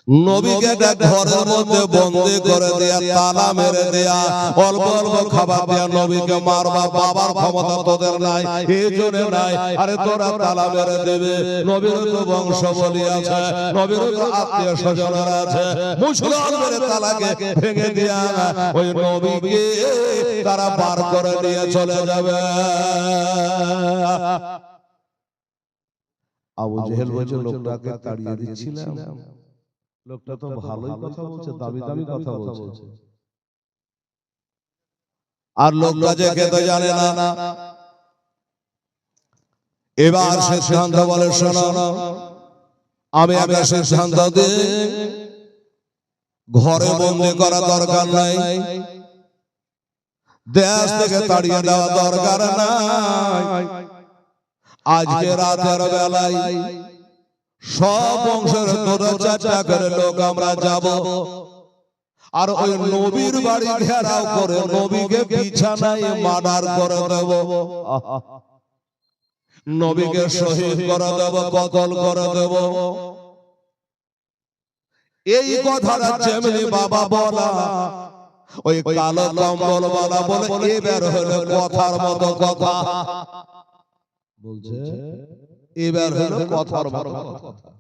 নবীকে ঘরের মধ্যে বন্দি করে দেয়া, তালা মেরে দেয়া, অল্প অল্প খাবার দেয়া। নবীকে মারবা, বাবার ক্ষমতা তোদের নাই, এই জন্য নাই। আরে তোরা তালা মেরে দেবে, নবীর তো বংশ বলি আছে, নবীর তো আত্মীয় স্বজনরা আছে, মুসলমানের তালাকে ভেঙে দেয়া, ওই নবীকে তারা বার করে নিয়ে চলে যাবে। আবু জেহেল বলছে লোকটাকে তাড়িয়ে দিচ্ছিলাম, লোকটা তো ভালোই কথা বলছে, দামি দামি কথা বলছে, আর লোকটা যে খেতে জানে না। এবার সিদ্ধান্ত বলে, শোনো, আমি একটা সিদ্ধান্ত দিই, ঘরে বন্দি করা দরকার নাই, দেশ থেকে তাড়িয়ে দেওয়া দরকার নাই। আজকে রাতের বেলায় সব বংশের তোরা চাচা করে লোক আমরা যাব, আর ওই নবীর বাড়ি ঘেরাও করে নবীকে বিছানায় মার্ডার করে দেব, নবীকে শহীদ করে দেব, কতল করে দেব। এই কথাটা যেমনি বাবা বলা, ওই কালো কম্বল বলা বলে এবার হলো কথার মতো কথা বলছে, এবার হলো কথার মতো কথা।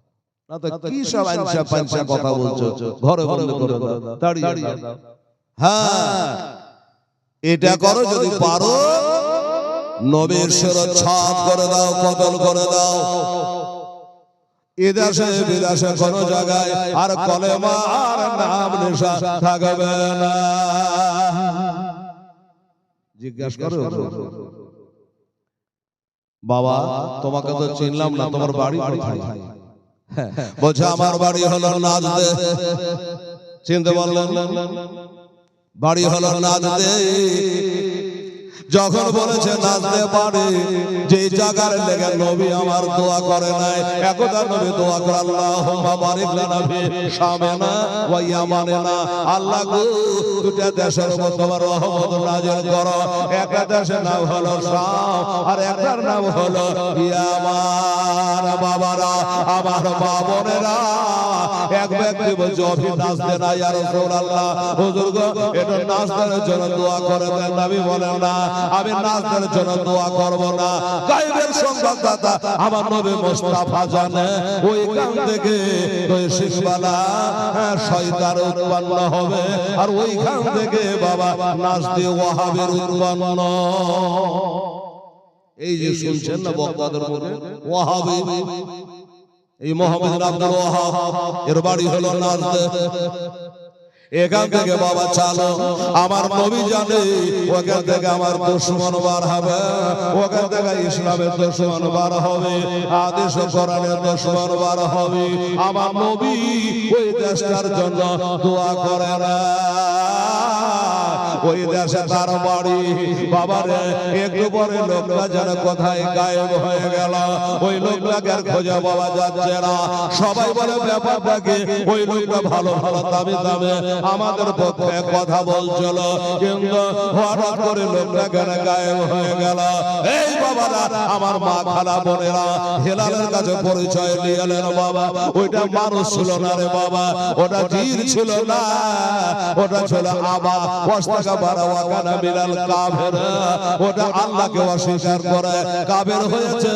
না তো কি সব আনসা পানসা কথা বলছো, ঘরে বন্ধ করে দাও, তাড়িয়ে দাও। হ্যাঁ, এটা করো, যদি পারো নবীর শিরচ্ছেদ করে দাও, কতল করে দাও। এদেশে বিদেশে কোন জায়গায় আর কলেমার নাম নেশা থাকবে না। জিজ্ঞাসা করো, বাবা তোমাকে তো চিনলাম না, তোমার বাড়ি কোথায়? বলছে আমার বাড়ি হলো নাজদে। চিনতে পারলেন? বাড়ি হলো নাজদে। যখন বলেছে নাজদে বাড়ি, যে জায়গার লেগে নবী আমার দোয়া করে নাই, একদা নবী দোয়া করে, আল্লাহুম্মা বারিক লানা ফি শামিনা ওয়া ইয়ামানিনা। আল্লাহ গো, দুটা দেশের উপর তোমার রহমত নাযিল করো। একটা দেশের নাম হলো শাম, আর একটার নাম হলো ইয়ামান। বাবারা, আমার মা বোনেরা, এক ব্যক্তি বলছে অফি নাজদে না ইয়া রাসূলুল্লাহ, হুজুর গো এটা নাজদের জন্য দোয়া করে দেন। নবী বলেন না, আমি নাজদের জন্য দোয়া করব না। গায়বের সংবাদদাতা আমার নবী মুস্তাফা জানে ওইখান থেকে ওই শিশবালা শয়তান উৎপন্ন হবে, আর ওইখান থেকে বাবা নাজদে ওয়াহাবের উৎপন্ন। এই যে শুনছেন না বক্তাদের মুখে ওয়াহাবি, এই মোহাম্মদ আব্দুল ওয়াহাব, এর বাড়ি হলো নাজদে। এখান থেকে বাবা চালো, আমার নবী জানে ওখান থেকে আমার দুশমন বার হবে, ওখান থেকে ইসলামের দুশমন বার হবে, আদেশ কোরআনের দুশমন বার হবে। আমার নবী ওই দেশটার জন্য দোয়া করে না, ওই দেশে তার বাড়ি। বাবারে, একটু পরে লোকটা যেন কোথায় গায়েব হয়ে গেল, ওই লোকটাকে খোঁজে পাওয়া যাচ্ছে না। সবাই বলে ব্যাপারটাকে, ওই লোকটা ভালো ভালো দামে দামে আমাদের পক্ষে কথা বলছিল, কিন্তু হঠাৎ করে লোকটা কেন গায়েব হয়ে গেল। এই বাবারা, আমার মা খালা বোনেরা হেলালের কাছে পরিচয় নিয়ে এলেন। বাবা, ওইটা মানুষ ছিল না রে বাবা, ওটা জিন ছিল না, ওটা ছিল আবা ওয়াস্তাকা বারা ওয়া কানা মিনাল কাফির। ওটা আল্লাহকে অস্বীকার করে কাফের হয়েছে।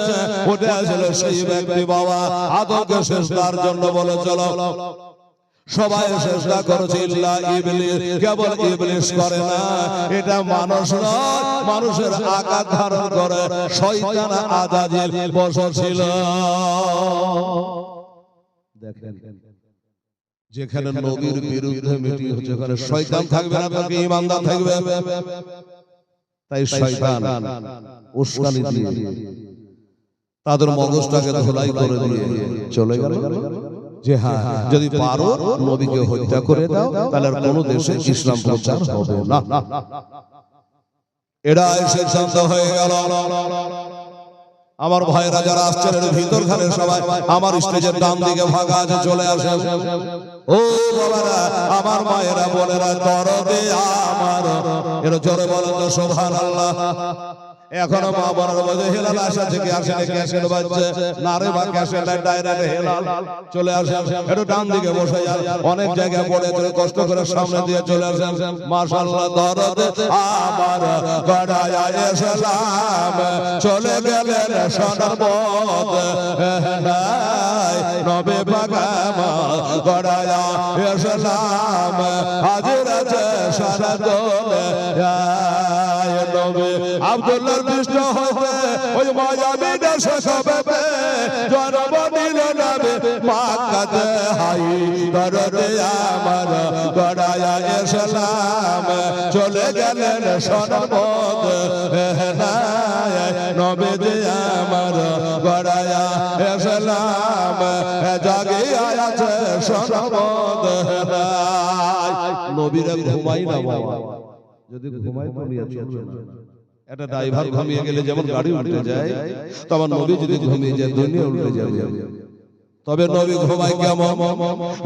ওটা ছিল সেই ব্যক্তি বাবা আদমকে সিজদার জন্য বলে চলো, সবাই চেষ্টা করেছে, ইল্লা ইবলিস, কেবল ইবলিস করে না। এটা মানুষ নয়, মানুষের আকার ধারণ করে শয়তান আজাজিল বসেছিল। দেখেন, যেখানে নবীর বিরুদ্ধে মিটিং হচ্ছে, ওখানে শয়তান থাকবে না, তাকে ঈমানদার থাকবে। তাই শয়তান উস্কানি দিয়ে তাদের মগজটাকে ধুলাই করে দিয়ে চলে গেল যে হ্যাঁ, যদি পারো নবীকে হত্যা করে দাও, তাহলে আর কোনো দেশে ইসলাম প্রচার হবে না। এটা সিদ্ধান্ত হয়ে গেল। আমার ভাইরা যারা আসছেন এর ভিতর খানে সবাই আমার স্টেজের ডান দিকে ভাগা আছে, চলে আসেন। ও বাবারা, আমার মায়েরা বোনেরা, দরদে আমার, এর জোরে বলেন তো সুবহানাল্লাহ। এখনো মা বোনের বলে হেলাল আসা থেকে আসে ক্যাসেট বাজছে না রে বা ক্যাসেট ডাইরেক্ট হেলাল চলে আসে একটু ডান দিকে বসে যান অনেক জায়গায় পড়ে চলে কষ্ট করে সামনে দিয়ে চলে আসেন মাশাআল্লাহ দরদ আমার গড়ায়া ইসলাম চলে গেলেন সনবত নবে পাগামা গড়ায়া ইসলাম হাজির আছে সারা দোলে নবে আব্দুল্লাহ কৃষ্ণ হতে ওই মায়াবী দেশে সবে জন্ম নিল নবে মক্কাতে হাই দরদে আমার গড়ায়া ইসলাম চলে গেলেন সনবত নবে যে আমার গড়ায়া ইসলাম জাগে আছে সনবত নবীরা ঘুমাই না বাবা যদি ঘুমাই তো নিয়ে চলবে না একটা ড্রাইভার ঘুমিয়ে গেলে যেমন গাড়ি উল্টে যায় তখন নবী যদি ঘুমিয়ে যায় দুনিয়া উল্টে যাবে তবে নবী ঘুমায় কেমন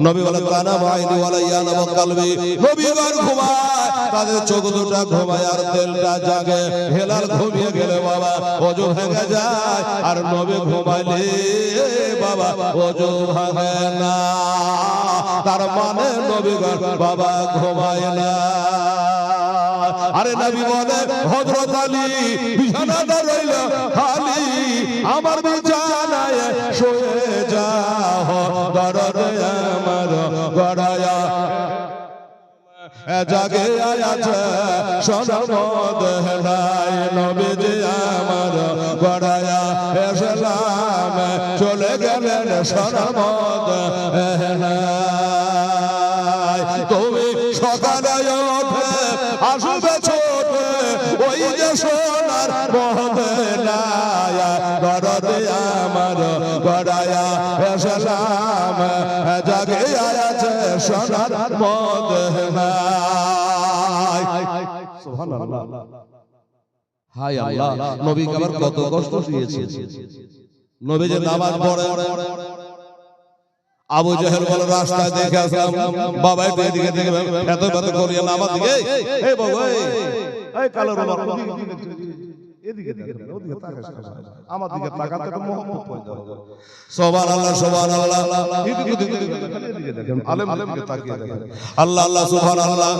নবী বলে কানা মাইনি ওয়ালা ইয়ানা কলবি নবীগণ ঘুমায় তাদের চোখ দুটো ঘুমায় আর দিলটা জাগে হেলাল ঘুমিয়ে গেলে বাবা ওযু ভেঙে যায় আর নবী ঘুমাইলে বাবা ওযু ভাঙে না তার মানে নবীগণ বাবা ঘুমায় না আরে নবী বলে হযরত আলী বিছানাটা রইল খালি আমার বিছানায় শুয়ে যাও দরদে আমার গড়ায়া জাগে আছে সনবত নাই নবী যে আমার গড়ায়া ইসলাম চলে গেলেন সনবত নাই তুমি সকালে উঠে আসবে ছোটে ওই যে সোনার মহলায় দরদে আমার গড়ায়া ইসলাম জাগে আছে সোনার মহলায় সুবহানাল্লাহ হায় আল্লাহ নবী আবার কত কষ্ট দিয়েছে নবী যে নামাজ পড়ে আবু জেহেল বলে রাস্তায় দেখে আসলাম বাবা এদিকে দেখবে এত এত করিয়া নামাজ দিকে এই বাবা এই কালো রোলা এদিকে দেখেন ওদিকে তাকাস আমার দিকে তাকাতে তো মোহাম্মদ পয়দা সুবহানাল্লাহ সুবহানাল্লাহ এদিকে দেখেন আলেম দিকে তাকিয়ে দেখেন আল্লাহ আল্লাহ সুবহানাল্লাহ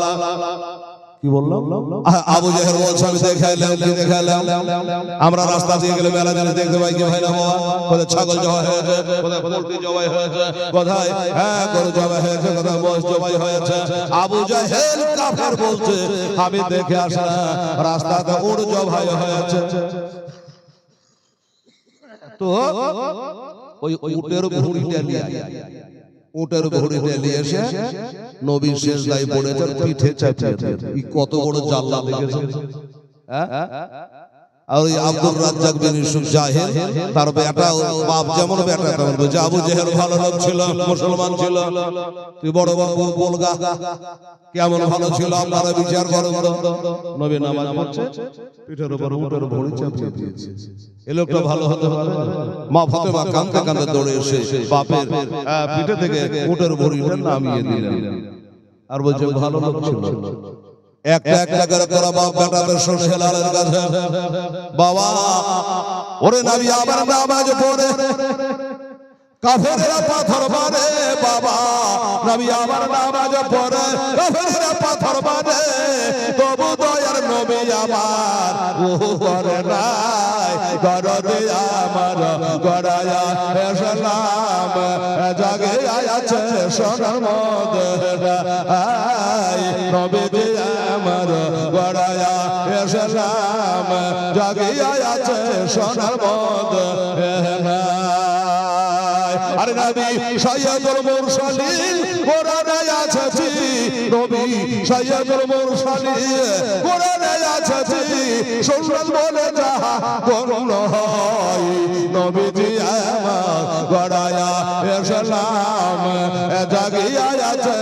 কি বললাম আবু জেহেল বলছে আমি দেখাইলাম আমরা রাস্তা দিয়ে গেলে মেলা জিনিস দেখতে পাই কি ভাই না বাবা কোথায় ছাগল জবাই হয়েছে কোথায় পোল্ট্রি জবাই হয়েছে কোথায় গরু জবাই হয়েছে কোথায় মোষ জবাই হয়েছে আবু জেহেল কাফের বলছে আমি দেখে আসলাম রাস্তাতে উট জবাই হয়েছে তো ওই উটের ভুঁড়িটা নিয়ে উটের ভুঁড়িটা নিয়ে এসে নবীর সিজদায় পড়েছে পিঠে চাপিয়ে কত বড় জাল্লা দেখেছেন হ্যাঁ আর ওই আব্দুর রাজ্জাক বিন ইউসুফ জাহির তার বেটা বাপ যেমন বেটা তেমন বলছে আবু জেহেল ভালো লোক ছিল মুসলমান ছিল তুই বড় বড় বলগা কেমন ভালো ছিল আপনারা বিচার করুন তো নবী নামাজ পড়ছে পিঠের উপর উটের ভুঁড়ি চাপিয়ে দিয়েছে এই লোকটা ভালো হতে পারে মা ফাতেমা কাঁদতে কাঁদতে দৌড়ে এসে বাপের পিঠে থেকে উটের ভুঁড়িটা নামিয়ে দিলেন আর বলছে ভালো লোক ছিল একটা একটা করে তোরা বাপ বেটাদের শুনে হেলালের কাছে বাবা ওরে নবী আবার নামাজ পড়ে কাফেররা পাথর মারে বাবা নবী আবার নামাজ পড়ে কাফেররা পাথর মারে তবু দয়ার নবী আমার ও করে নাই দরদে আমার গড়ায়া ইসলাম জাগে আছে সনবত নাই নবী আমার গড়ায়া ইসলাম জাগে আছে সনবত আর নবী সাইয়্যিদুল মুরসালিন কোরআনে আছে নবী সাইয়্যিদুল মুরসালিন কোরআনে আছে শুনলেন বলে যাহা করুন হয় নবীজি আমার গড়ায়া ইসলাম জাগিয়া আছে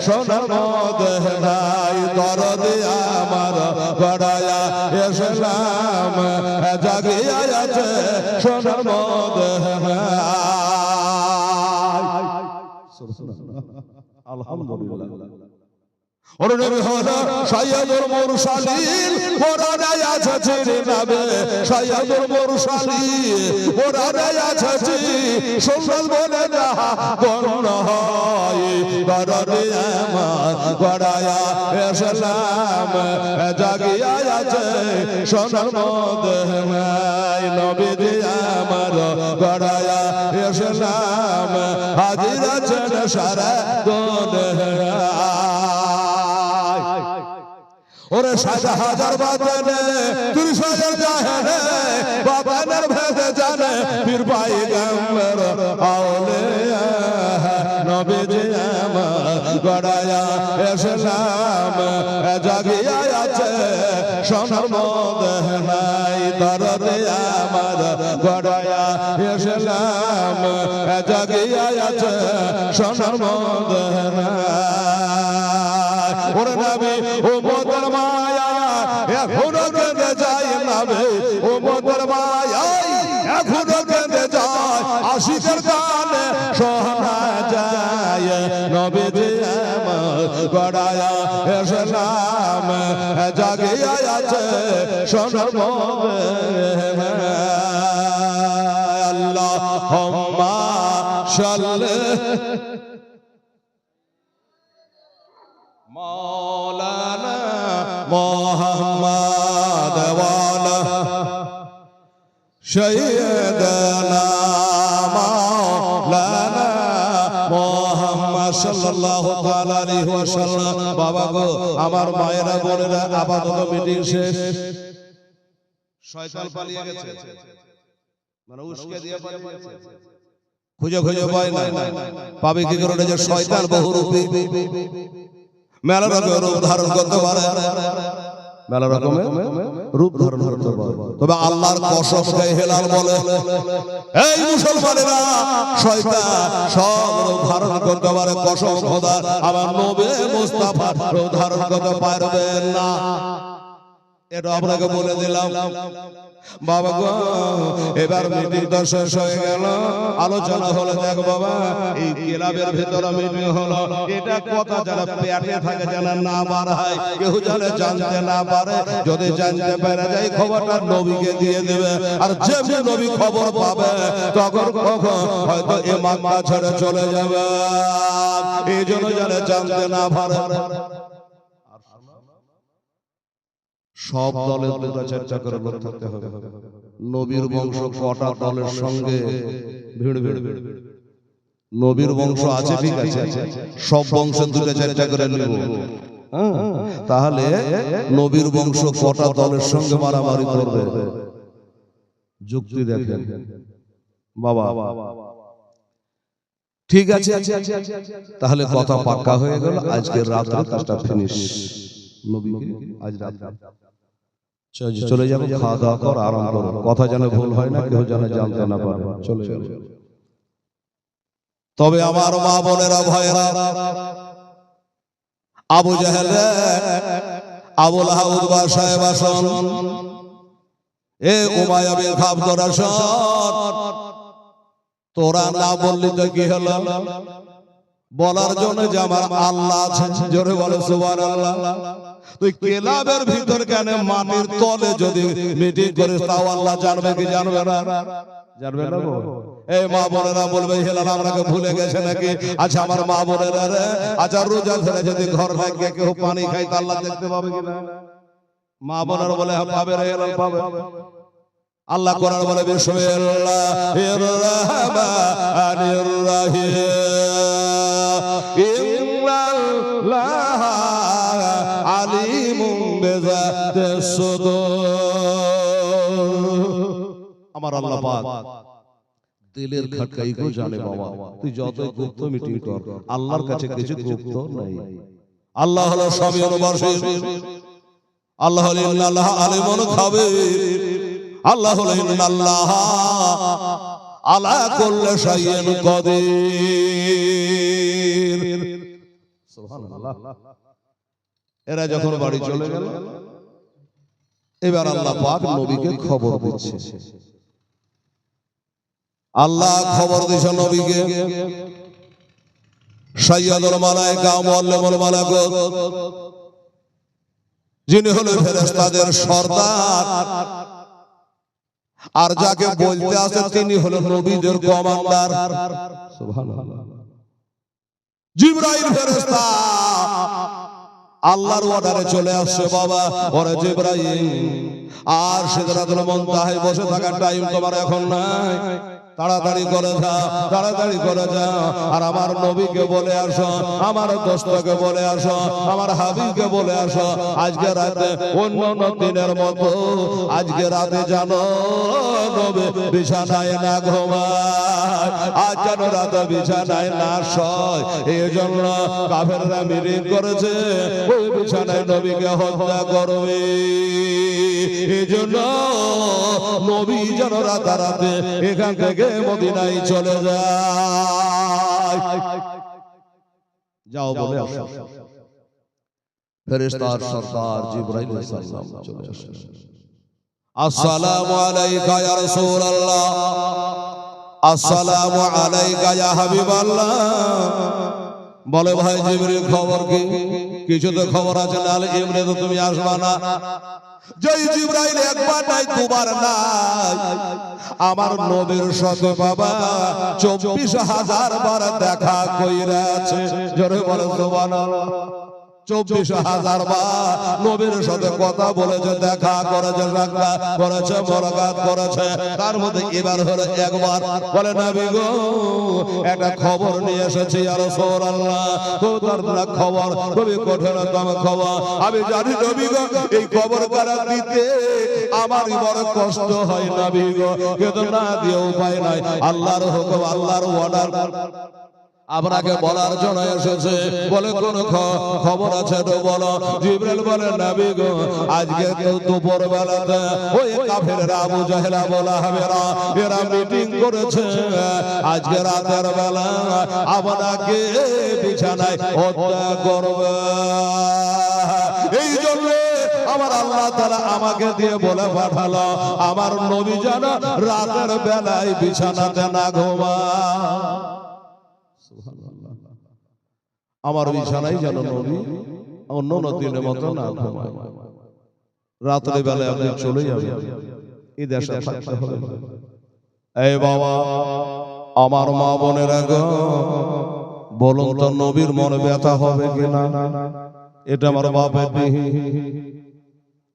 সনবত নাই দরদে আমার গড়ায়া ইসলাম জাগিয়া আছে সনবত আলহামদুলিল্লাহ ওর নবী হলো সাইয়্যিদুল মুরসালিন কোরআনে আছে চিনি নামে সাইয়্যিদুল মুরসালিন কোরআনে আছে সুন্নাত বলে না কোন হয় গররে আমার গড়ায়া ইসলাম জাগিয়া আছে সোনার মদিনায় নবী আমার গড়ায়া ইসলাম হাজির আছেন সারা দুনিয়া ওরে 60,000 বাজানে 30,000 জাহানে বাবানের ভেদে জানে পীর পয়গম্বর আউলিয়া নবীজি আমার গড়ায়া ইসলাম জাগিয়া আছে সোনার মদিনায় দরদে আমার গড়ায়া ইসলাম জাগিয়া আছে সোনার মদিনায় ওরে নবী ও মোদের মায়া এখনো কেঁদে যায় নবী ও মোদের মায়া এখনো কেঁদে যায় আশিকের গানে শোনা যায় নবীজি আমার গড়ায়া ইসলাম জাগিয়া আছে সোনার মদিনায় আল্লাহুম্মা সাল্লি মৌলানা মুহাম্মদ ওয়ালা সাইয়্যিদানা মাওলানা মুহাম্মদ সাল্লাল্লাহু তাআলা আলাইহি ওয়াসাল্লাম বাবা গো আমার মায়েরা বোনেরা আপাতত মিটিং শেষ শয়তান পালিয়ে গেছে মানে উস্কে দিয়ে পালিয়ে গেছে খুঁজে খুঁজে পায় না পাবে কি করে যে শয়তান বহুরূপী মেলা রকমের রূপ ধারণ করতে পারে মেলা রকমের রূপ ধারণ করতে পারে তবে আল্লাহর কসম গায়ে হেলাল বলে এই মুসলমানেরা শয়তান সব রূপ ধারণ করতে পারে কসম খোদা আমার নবী মুস্তাফার রূপ ধারণ করতে পারবেন না এটা আপনাকে বলে দিলাম বাবা গো এবার মিটিং তো শেষ হয়ে গেল আলোচনা হলো দেখ বাবা এই ক্লাবের ভিতরে মিটিং হলো এটা কথা যারা পেটে থাকে জানা না বাড়ায় কেউ জানে জানতে না পারে যদি জানতে পারে যায় খবরটা নবীকে দিয়ে দেবে আর যেমনি নবী খবর পাবে তখন কখন হয়তো এ মাক্কা ছেড়ে চলে যাবে এই জন্য জানে জানতে না পারে সব দলের দুটা চারটা করে লোক থাকতে হবে নবীর বংশ কটা দলের সঙ্গে ভিড় ভিড় নবীর বংশ আছে ঠিক আছে সব বংশ দুটা চারটা করে নেব তাহলে নবীর বংশ কটা দলের সঙ্গে মারামারি করবে যুক্তি দেখেন বাবা ঠিক আছে তাহলে কথা পাক্কা হয়ে গেল আজকের রাতে কাজটা ফিনিশ নবীকে আজ রাত চলে যাবো খাওয়া দাওয়া কর আরাম করো কথা যেন ভুল হয় না কেউ যেন জানতে না পারে চলে যাবে তবে আমার মা বোনেরা ভয়েরা আবু জাহেল আবু লাহাব উতবা সাহেব আসন এ উমাইয়া বিন খাব তোরা শোন তোরা না বললি তো কি হলো বলার জন্য যে আমার আল্লাহ আছে জোরে বলো সুবহানাল্লাহ তুই ক্লাবের ভিতর কেন মাটির তলে যদি মিটিং করিস তাও আল্লাহ জানবে কি জানবে না জানবে না এই মা বোনেরা বলবে হেলাল আমাকে ভুলে গেছে নাকি আচ্ছা আমার মা বোনেরা রে আচ্ছা রোজা ধরে যদি ঘর থেকে কেউ পানি খায় তা আল্লাহ দেখতে পাবে কিনা মা বোনেরা বলে হ্যাঁ পাবে রে হেলাল পাবে আল্লাহ কোরআন বলে বিসমিল্লাহির রহমানির রহিম ইন্নাল্লাহ আলিমুম বিযাতিস সুদূর আমার আল্লাহ পাক দিলের খটকাই কো জানে বাবা তুই যতই গুপ্ত মিটিং কর আল্লাহর কাছে কিছু গুপ্ত নাই আল্লাহ হলো সমিউল বাসীর আল্লাহ হলো ইন্নাল্লাহ আলিমুন খাবীর আল্লাহ হলো ইন্নাল্লাহ আলা কুল্লি শাইইন কাদির সুবহানাল্লাহ এরা যখন বাড়ি চলে গেল এবার আল্লাহ পাক নবীকে খবর দিচ্ছে আল্লাহ খবর দিয়েছে নবীকে সাইয়্যিদুল মালায়েকা মুআল্লিমুল মালাকুত, যিনি হলেন ফেরেশতাদের সর্দার, আর যাকে বলতে আছে তিনি হলেন নবীদের কমান্ডার। সুবহানাল্লাহ। জিবরাইল ফেরেশতা আল্লাহর অর্ডারে চলে আসছে, বাবা ওরে জিবরাইল, আর সিদরাতুল মুনতাহায় বসে থাকার টাইম তোমার এখন নাই, তাড়াতাড়ি করে যাও, তাড়াতাড়ি করে যাও, আর আমার নবীকে বলে আসো, আমার দোস্তকে বলে আসো, আমার হাবিবকে বলে আসো, আজকে রাতে অন্য দিনের মতো আজকে রাতে জানো নবী বিছানায় না ঘুমায়, আজ যেন রাতে বিছানায় না শয়, এই জন্য কাফেররা মিটিং করেছে ওই বিছানায় নবীকে হত্যা করবে। এই জন্য নবী যেন রাতারাতে এখান থেকে মদিনায় চলে যায়। যাও বলে আসো। ফেরেশতার সরদার জিবরাইল আলাইহিস সালাম চলে আসেন। আসসালামু আলাইকা ইয়া রাসূলুল্লাহ, আসসালামু আলাইকা ইয়া হাবিবাল্লাহ। বলে ভাই জিবরিল খবর কি? কিছু তো খবর আছে, নাহলে এমনি তো তুমি আসবা না। জয় জিবরাইল একবার নাই দুবার নাই, আমার নবীর সাথে বাবা 24,000 বার দেখা কইরাছে। জোরে বলো সুবহানাল্লাহ। 24,000 বার নবীর সাথে কথা বলেছে, দেখা করেছে, সাক্ষাৎ করেছে, মোলাকাত করেছে। তার মধ্যে এবার হলো একবার। বলে নবী গো, একটা খবর নিয়ে এসেছি ইয়া রাসূলুল্লাহ। তার খবর খুবই কঠিনতম খবর। আমি জানি নবী গো, এই খবর কারা দিতে আমার বড় কষ্ট হয় নবী গো, কিন্তু না দিয়ে উপায় নাই। আল্লাহর হুকুম, আল্লাহর অর্ডার আপনাকে বলার জন্য এসেছে। বলে কোন খবর আছে তো বলো। জিবরাইল বলে নবী গো, আজকে তো দুপুর বেলাতে ওই কাফেররা আবু জাহেল বলা হবে না, এরা মিটিং করেছে আজকে রাতের বেলা আপনাকে বিছানায় হত্যা করবে। এই জন্য আমার আল্লাহ তাআলা আমাকে দিয়ে বলে পাঠালো, আমার নবী যেন রাতের বেলায় বিছানাতে না ঘুমায়। আমার বিছানায় যেন নবী অন্য দিনের মতো না ঘুমায়। রাতের বেলায় আপনি চলে যাবেন, এই দেশে থাকতে হবে। এই বাবা, আমার মা বোনেরা গো, বলুন তো নবীর মনে ব্যথা হবে কিনা? এটা আমার বাপের দেহি,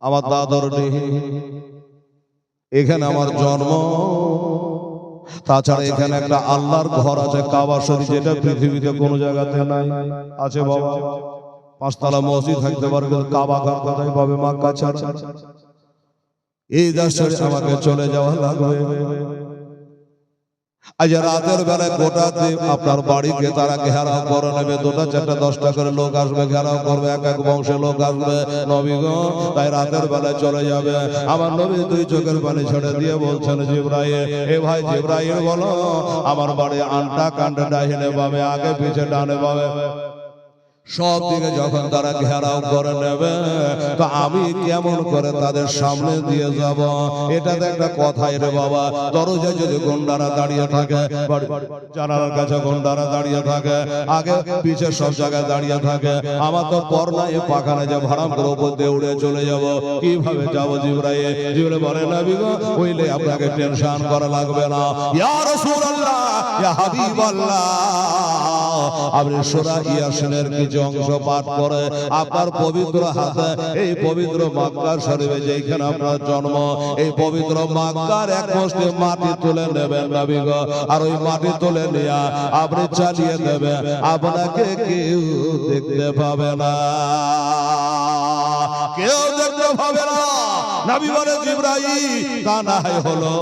আমার দাদার দেহি, এখানে আমার জন্ম। তাছাড়া এখানে একটা আল্লাহর ঘর আছে, কাবা শরীফ, যেটা পৃথিবীতে কোনো জায়গাতে নাই। আছে বাবা, 5 তলা মসজিদ থাকতে পারে, কাবা ঘর কোথায় পাবে? মক্কা ছাড়া। এই দেশ ছেড়ে আমাকে চলে যাওয়া লাগবে। আজ রাতের বেলায় গোটা আপনার বাড়িকে তারা ঘেরাও করে নেবে, 2টা 4টা 10টা করে লোক আসবে, ঘেরাও করবে, এক এক বংশের লোক আসবে। নবী গো, তাই রাতের বেলায় চলে যাবে। আমার নবী 2 চোখের পানি ছেড়ে দিয়ে বলছেন, জিবরাইল, এ ভাই জিবরাইল বলো, আমার বাড়ি আনটা কান্ডে ডাহিনে পাবে, আগে পিছে ডানে পাবে, সব দিকে যখন তারা ঘেরাও করে নেবে, তো আমি কেমন করে তাদের সামনে দিয়ে যাব? এটা তো একটা কথাই রে বাবা। দরজায় যদি গুন্ডারা দাঁড়িয়ে থাকে, জানালার কাছে গুন্ডারা দাঁড়িয়ে থাকে, আগে পিছে সব জায়গায় দাঁড়িয়ে থাকে, আমার তো পর নাই, পাখানে যে ভাড়াম করে উপর দিয়ে উড়ে চলে যাব, কিভাবে যাব? জিবরাইল জিবরাইল বলে নবী গো, ওইলে আপনাকে টেনশন করা লাগবে না। ইয়া রাসূলুল্লাহ, ইয়া হাবিবাল্লাহ, আপনি সূরা ইয়াসিনের কিছু অংশ পাঠ করে আপনার পবিত্র হাতে এই পবিত্র মক্কা শরীফে যেখানে আপনার জন্ম, এই পবিত্র মক্কার এক মুষ্টি মাটি তুলে নেবেন নবী গো, আর ওই মাটি তুলে নিয়ে আপনি চালিয়ে দেবেন, আপনাকে কেউ দেখতে পাবে না, কেউ দেখতে পাবে না। নবী বলে জিবরাইল, তা না হয় হলো,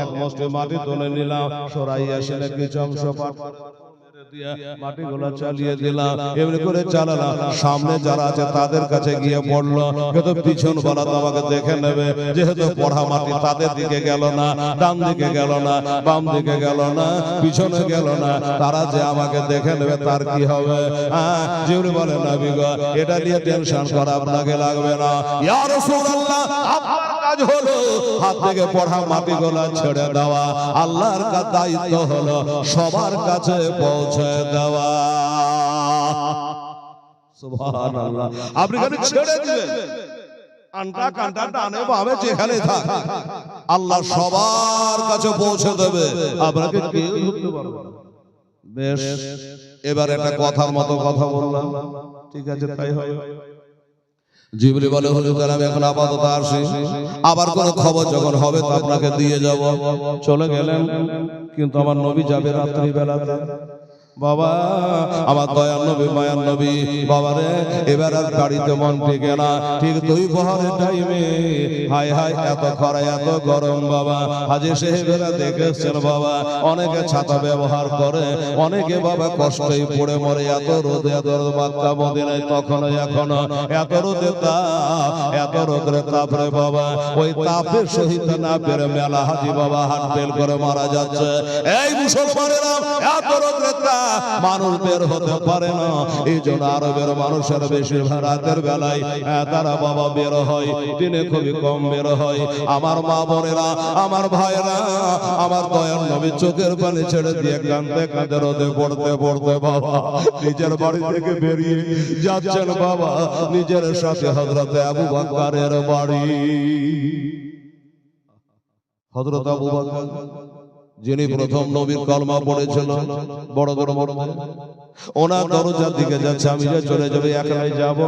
এক মুষ্টি মাটি তুলে নিলাম, সূরা ইয়াসিনের কিছু অংশ পাঠ মাটি গোলা চালিয়ে দিলাম, এমনি করে চালালাম, সামনে যারা আছে তাদের কাছে গিয়ে পড়লো, কিন্তু পিছন বেলা তো আমাকে দেখে নেবে, যেহেতু পড়া মাটি তাদের দিকে গেল না, ডান দিকে গেল না, বাম দিকে গেল না, পিছনে গেল না, তারা যে আমাকে দেখে নেবে তার কি হবে? জিবরাইল বলে নবী গো, এটা নিয়ে টেনশন করা আপনাকে লাগবে না। ইয়া রাসূলুল্লাহ, আপনার কাজ হলো হাত থেকে পড়া মাটি গোলা ছেড়ে দেওয়া, আল্লাহর দায়িত্ব হলো সবার কাছে পৌঁছে দেওয়া। সুবহানাল্লাহ। আপনি খালি ছেড়ে দিবেন, আনটা কানটা টানে ভাবে যেখানে থাক, আল্লাহ সবার কাছে পৌঁছে দেবে, আপনাকে কেউ ধরতে পারবে না। বেশ, এবার একটা কথার মতো কথা বললাম, ঠিক আছে তাই হয়। জিবরিল বলে হুজুর আমি এখন আপাতত আসি, আবার কোন খবর যখন হবে তো আপনাকে দিয়ে যাব। চলে গেলেন, কিন্তু আমার নবী যাবে রাত্রি বেলাতে। বাবা আমার দয়ার নবী মায়ার নবী বাবা রে, এবার আর গাড়িতে মন টিকে না। ঠিক দুই প্রহরের টাইমে, হায় হায় এত খরা এত গরম বাবা। হাজী সাহেবেরা দেখেছেন বাবা, অনেকে ছাতা ব্যবহার করে, অনেকে বাবা কষ্টই পড়ে মরে। এত রোদে এত বাচ্চা মদিনায় তখন এখনো এত রোদে তাপ, এত রোদের তাপরে বাবা, ওই তাপের সহিত না পেরে মেলা হাজি বাবা হাত ফেল করে মারা যাচ্ছে। এই মুসলমানেরা, এত রোদের তাপ মানুষ বের হতে পারে না। এই জন্য আরবের মানুষের বেশিরভাগ রাতের বেলায় তারা বাবা বের হয়, দিনে খুবই কম বের হয়। আমার মা বোনেরা, আমার ভাইরা, আমার দয়ার নবী চোখের পানি ছেড়ে দিয়ে কাঁদতে কাঁদতে রোদে পড়তে পড়তে বাবা নিজের বাড়ি থেকে বেরিয়ে যাচ্ছেন বাবা নিজের সাথে হযরতে আবু বকরের বাড়ি। হযরত আবু বকর যিনি প্রথম নবীর কলমা পড়েছিল, বড় বড় ওনার দরজার দিকে যাচ্ছে। আমি যে চলে যাবে, একলাই যাব,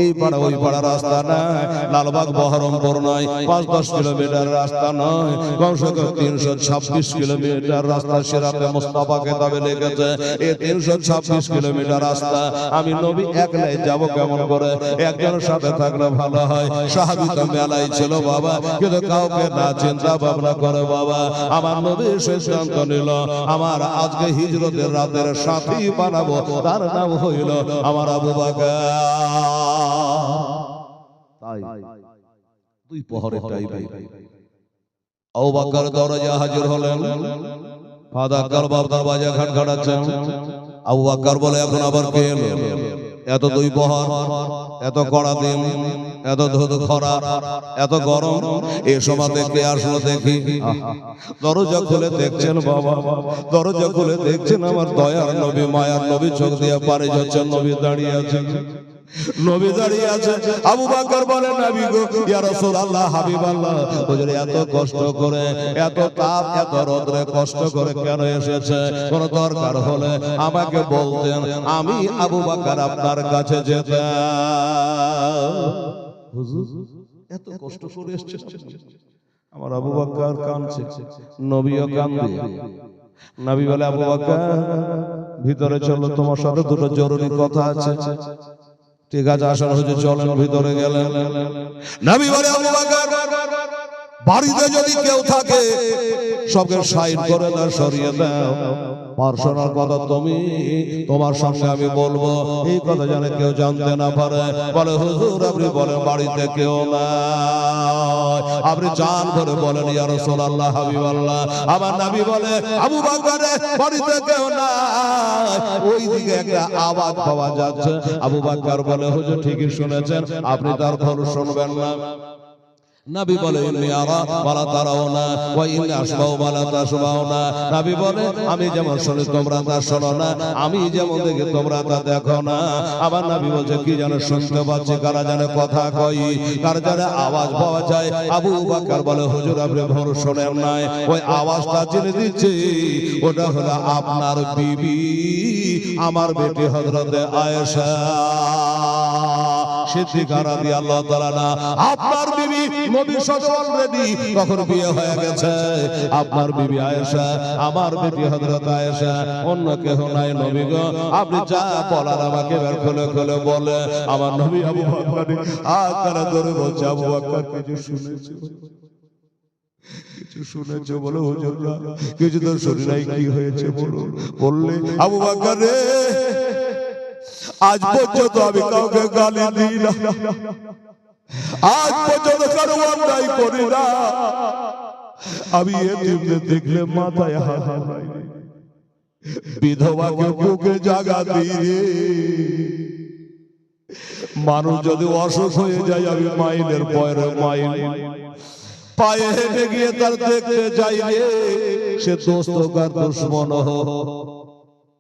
এই পাড়া ওই পাড়া রাস্তা নয়, লালবাগ বহরমপুর নয়, 5-10 কিলোমিটার রাস্তা নয়, কমসে কম 326 কিলোমিটার রাস্তা। সিরাতে মুস্তাফা কিতাবে লিখেছে এই 326 কিলোমিটার রাস্তা আমি নবী একলাই যাব কেমন করে? একজনের সাথে থাকলে ভালো হয়। সাহাবী তো মেলাই ছিল বাবা, কিন্তু কাউকে না চিন্তা ভাবনা করে বাবা আমার নবী সিদ্ধান্ত নিল আমার আজকে হিজরতের রাতের সাথী বানাবো, তার নাম হইল আমার আবু বকর। তাই দুই প্রহরের টাইমে আবু বকর দরজা হাজির হলেন। ফাদা কালবাব দরজা খটখটাচ্ছেন। আবু বকর বলে এখন আবার কে এলো? এত দুই প্রহর, এত কড়া দিন, এত ধুধু খরা, এত গরম, এ সময় কে আসলো দেখি। দরজা খুলে দেখছেন বাবা, দরজা খুলে দেখছেন আমার দয়ার নবী মায়ার নবী, চোখ দিয়ে পানি যাচ্ছেন, নবী দাঁড়িয়ে আছেন, নবী দাঁড়িয়ে আছে। আবু বকর বলেন নবী গো, ইয়া রাসূলুল্লাহ হাবিবাল্লাহ, হুজুর এত কষ্ট করে, এত তাপ এত রোদে কষ্ট করে কেন এসেছে? কোন দরকার হলে আমাকে বলতেন, আমি আবু বকর আপনার কাছে যেতাম। হুজুর এত কষ্ট করে এসেছেন? আমার আবু বকর কাঁদছে, নবীও কাঁদে। নবী বলে আবু বকর ভিতরে চলো, তোমার সাথে দুটো জরুরি কথা আছে। ঠিক আছে আসলে হুজুর চলেন। ভিতরে গেলেন। নবী বলে আবু বকর বাড়িতে যদি কেউ থাকে সবকে সাইড করে দাও, সরিয়ে দাও, পার্সোনাল কথা তুমি তোমার সঙ্গে আমি বলবো, এই কথা যেন কেউ জানতে না পারে। বলে হুজুর আপনি বলেন বাড়িতে কেউ নাই। আপনি জান করে বলেন ইয়া রাসূলুল্লাহ হাবিবাল্লাহ। আমার নবী বলে আবু বকর বাড়িতে কেউ নাই। ওই দিকে একটা আওয়াজ পাওয়া যাচ্ছে। আবু বকর বলে হুজুর ঠিকই শুনেছেন, আপনি তার ভুল শুনবেন না। নবী বলে ইন্নী আরা ওয়ালা তারাউনা ওয়া ইন্নী আশবাউ ওয়ালা তাশবাউনা। নবী বলে আমি যেমন শুনি তোমরা তা শোনো না, আমি যেমন দেখি তোমরা তা দেখো না। আবার নবী বলছে কি যেন শুনতে পাচ্ছি, কারা যেন কথা কই, কারা যেন আওয়াজ পাওয়া যায়। আবু বকর বলে হুজুর আপনি ভুল শুনেন নাই, ওই আওয়াজটা জেনে দিচ্ছি, ওটা হলো আপনার বিবি, আমার বেটি হযরতে আয়েশা সিদ্দিকা রাদিয়াল্লাহু তাআলা না। আপনার বিবি নবীর সাথে অলরেডি তখন বিয়ে হয়ে গেছে। আপনার বিবি আয়েশা, আমার বিবি হযরত আয়েশা, অন্য কেউ নাই। নবী গো আপনি যা বলার আমাকে বের খুলে খুলে বলে। আমার নবী আবু বকর আকারা ধরে বলছে আবু বকর কিছু শুনেছো? কিছু শুনেছো? বলো হুজুর না কিছু তো শুনি নাই, কি হয়েছে বলো। বললে আবু বকর রে আজ পর্যন্ত আমি কাউকে গালি দিই না, আজ পর্যন্ত কারো অন্যায় করি না, আমি এতিমদের দেখলে মাথায় হাত হারাই, বিধবাকে বুকে জায়গা দিই রে। মানুষ যদি অসুখ হয়ে যায় আমি মাইলের পরে মাইল পায়ে হেঁটে গিয়ে তার দেখতে যাই রে, সে দোস্ত কার দুশমন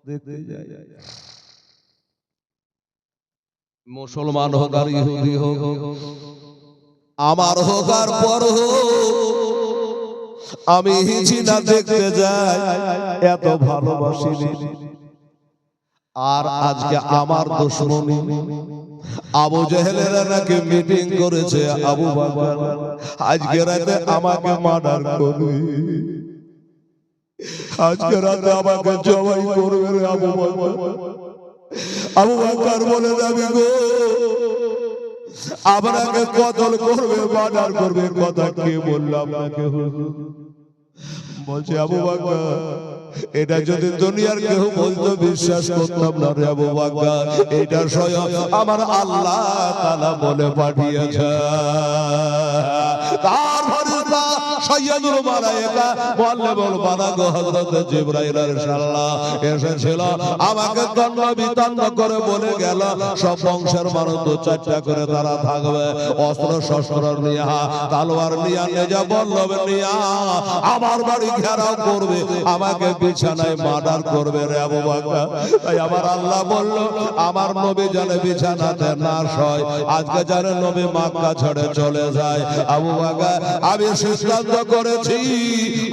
দেখতে যায়। মুসলমান হোক আর ইহুদি হোক, আমার হোক আর পর হোক, আমি হিজিনা দেখতে যাই এত ভালোবাসি। আর আজকে আমার দুশমনী আবু জেহেলেরা নাকি মিটিং করেছে, আবু বকর আজকে রাতে আমাকে মার্ডার করবে, আজকে রাতে আমাকে জবাই করবে রে আবু বকর। আবু বকর বলে যাবি গো, আপনাকে কতল করবে, মার্ডার করবে, কথা কে বললাম আপনাকে? বলছে আবু বকর এটা যদি দুনিয়ার কেউ বলতো বিশ্বাস করতাম না রে আবু বকর, এটা স্বয়ং আমার আল্লাহ তাআলা বলে পাঠিয়েছে। তার ফেরেশতা সাইয়্যিদুল মালায়েকা মুআল্লিমুল বালাগ হযরত জিবরাইল আলাইহিসসালাম এসেছিল, আমাকে তন্ন বিতন্ন করে বলে গেল সব বংশের মানুষ দু চারটা করে তারা থাকবে, অস্ত্র শস্ত্র নিয়ে, তলোয়ার নিয়ে, নেজা বল্লভ নিয়ে আমার বাড়ি ঘেরাও করবে, আমাকে বিছানায় মার্ডার করবে রে আবু বকর। তাই আমার আল্লাহ বলল আমার নবী জানে বিছানাতে না শয়, আজকে জানে নবী মক্কা ছেড়ে চলে যায়। আবু বকর আমি সিদ্ধান্ত করেছি,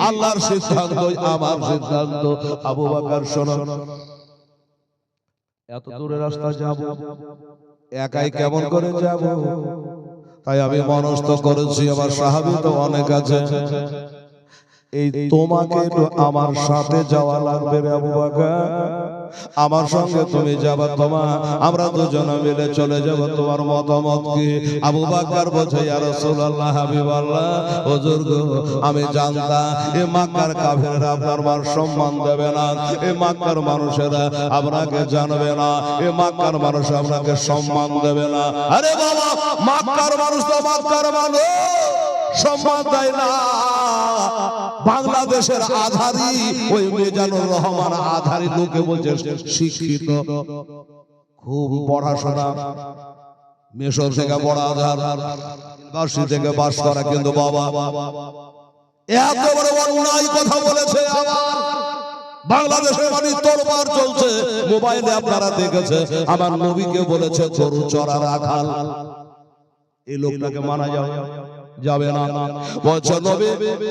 আল্লাহর সিদ্ধান্ত আমার সিদ্ধান্ত। আবু বকর শোনো, এত দূরের রাস্তা যাব, একাই কেমন করে যাব? তাই আমি মনস্থ করেছি, আমার সাহাবী তো অনেক আছে, এই তোমাকে তো আমার সাথে যাওয়া লাগবে রে আবু বকর, আমার সঙ্গে তুমি যাবা, আমরা দুজনে মিলে চলে যাব, তোমার মতামত কি? আবু বকর বলছে ইয়া রাসূলুল্লাহ, হাবিবাল্লাহ, হুজুর গো আমি জানতাম এই মক্কার কাফেররা আপনার মান সম্মান দেবে না, এই মক্কার মানুষেরা আপনাকে জানবে না, এই মক্কার মানুষ আপনাকে সম্মান দেবে না। আরে বাবা, মক্কার মানুষ তো মক্কার মানুষ, সম্মান দেয় না। বাংলাদেশের আধারি ওই মিজানুর রহমান আধারি লোকে বলছে শিক্ষিত, খুব পড়াশোনা, মিশর থেকে বড় আধার, ইউনিভার্সিটি থেকে পাস করা, কিন্তু বাবা এত বড় অন্যায় কথা বলেছে। বাংলাদেশের মানে তরবার চলছে, মোবাইলে আপনারা দেখেছে, আমার নবীকে বলেছে গরু চড়া রাখাল। এই লোকটাকে মানা যাবে না। বলছে নবী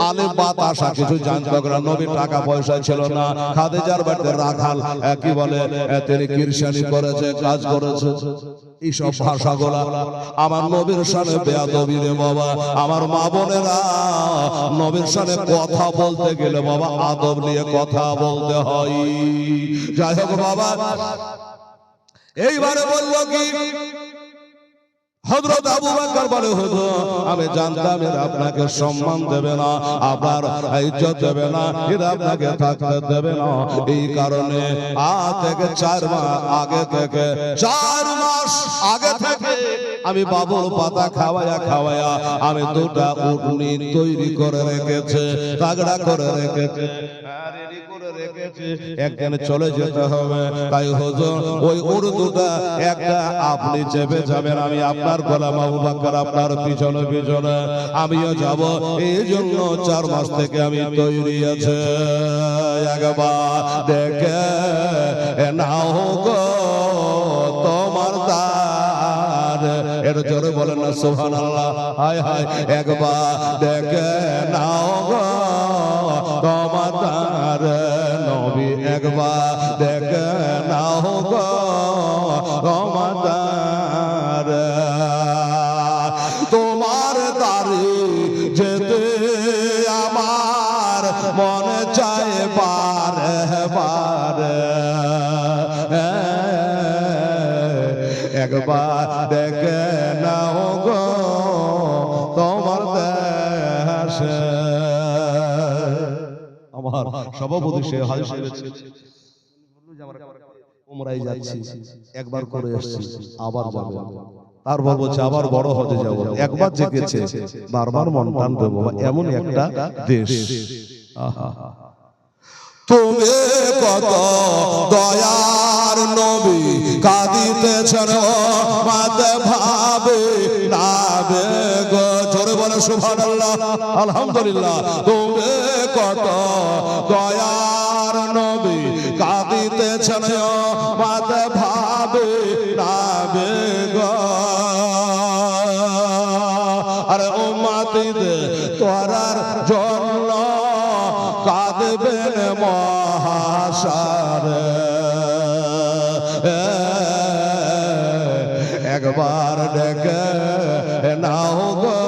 আলেম বাতাসা কিছু জানতো না, নবী টাকা পয়সা ছিল না, খাদিজার বাড়িতে রাখাল কি বলে তিনি কিরসানি করেছে, কাজ করেছে। এইসব ভাষাগুলা আমার নবীর শানে বেয়াদবি রে বাবা। আমার মা বোনেরা, নবীর শানে কথা বলতে গেলে বাবা আদব নিয়ে কথা বলতে হয়। যাই হোক বাবা, এইবারে বললো কি হযরত আবু বকর বলে, হুজুর আমি জানতাম এরা আপনাকে সম্মান দেবে না, আপনার ইজ্জত দেবে না, এরা আপনাকে থাকতে দেবে না, এই কারণে আজ থেকে 4 মাস আগে থেকে, 4 মাস আগে থেকে আমি বাবুল পাতা খাওয়ায়া আমি 2টা উটনি তৈরি করে রেখেছে, তাগড়া করে রেখেছে, একদিনে চলে যেতে হবে। তাই হুজুর ওই উট 2টা একটা আপনি চেপে যাবেন, আমি আপনার গোলাম আবু বকর আপনার পিছনে পিছনে আমিও যাব, এই জন্য 4 মাস থেকে আমি তৈরি আছে। একবার দেখে নাও গো তোমার দার, এর জোরে বলেন না সুবহানাল্লাহ, হায় হায়, একবার দেখে নাও গো তোমার দার, নবী একবার দেখে নাও গো তোমার দার, তোমার দারে যেতে আমার মনে চায় বারে বারে, একবার দেখে নাও গো তোমার দেশে। আমার সভাপতি সে হাজির হয়েছে, উমরায় যাচ্ছি, একবার করে এসেছি, আবার যাব, তারপর বলছে আবার বড় হতে যাব, একবার যে গেছে বারবার মন টান দেবো, এমন একটা দেশ। তুমি কত দয়ার নবী, কাঁদিতেছেন মাতে ভাবে নাবে গো, জোরে বলে সুবহানাল্লাহ, আলহামদুলিল্লাহ। তুমি কত দয়ার নবী, কাঁদিতেছেন মাতে ভাবে নাবে গো, একবার ডেকে নাও গো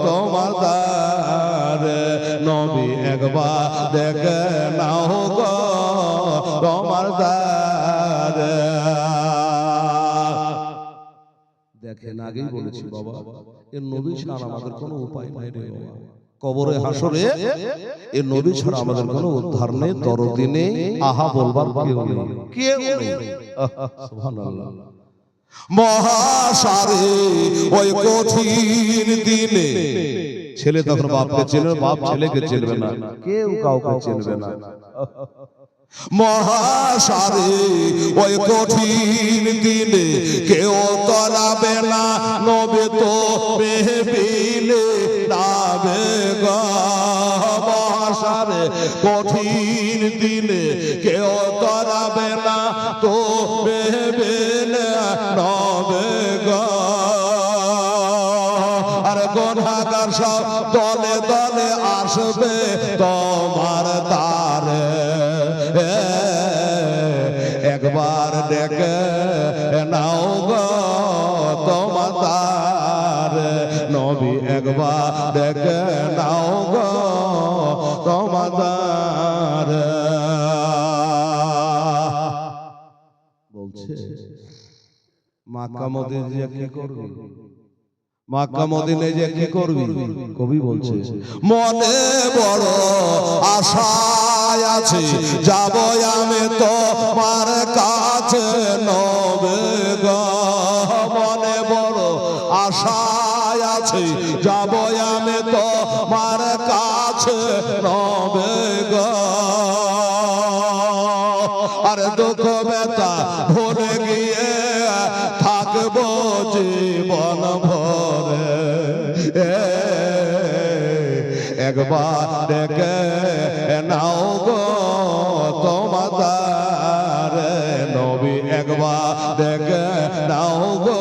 তোমার দ্বারে নবী একবার ডেকে নাও গো তোমার দ্বারে দেখেন আগেই বলেছি বাবা এর নবী ছাড়া আমাদের কোনো উপায় নাই রে বাবা কবরে হাসরে এই নবী ছাড়া আমাদের কোনো উদ্ধার নেই দরদি নেই আহা বলবার কেউ নেই কেউ নেই সুবহানাল্লাহ মহাসারে ওই কঠিন দিনে ছেলে তখন বাপকে চিনবে বাপ ছেলেকে চিনবে না কেউ কাউকে চিনবে না মহাসারে ওই কঠিন দিনে কেউ তলাবে না নবী তো মেহবিলে নাবে গো মহাসারে কঠিন দিনে কেউ তলাবে না তো মেহবিলে নাবে গো আর গুনাহগার সব দলে দলে আসবে তোমার দ্বারে একবার ডেকে নাও গো তোমার দ্বারে নবী একবার ডেকে নাও গো তোমার দ্বারে বলছে মক্কা মদিনা কি করবে মক্কা মদিনায় যে কি করবি কবি বলছে মনে বড় আশা আছে যাব আমি তোমার কাছে নবে গো মনে বড় আশা আছে যাব আমি তোমার কাছে নবে গো আর দুঃখ ব্যথা ভুলে গিয়ে থাকবো জীবন ভরে একবার ডেকে নাও গো তোমার দ্বারে নবী একবার ডেকে নাও গো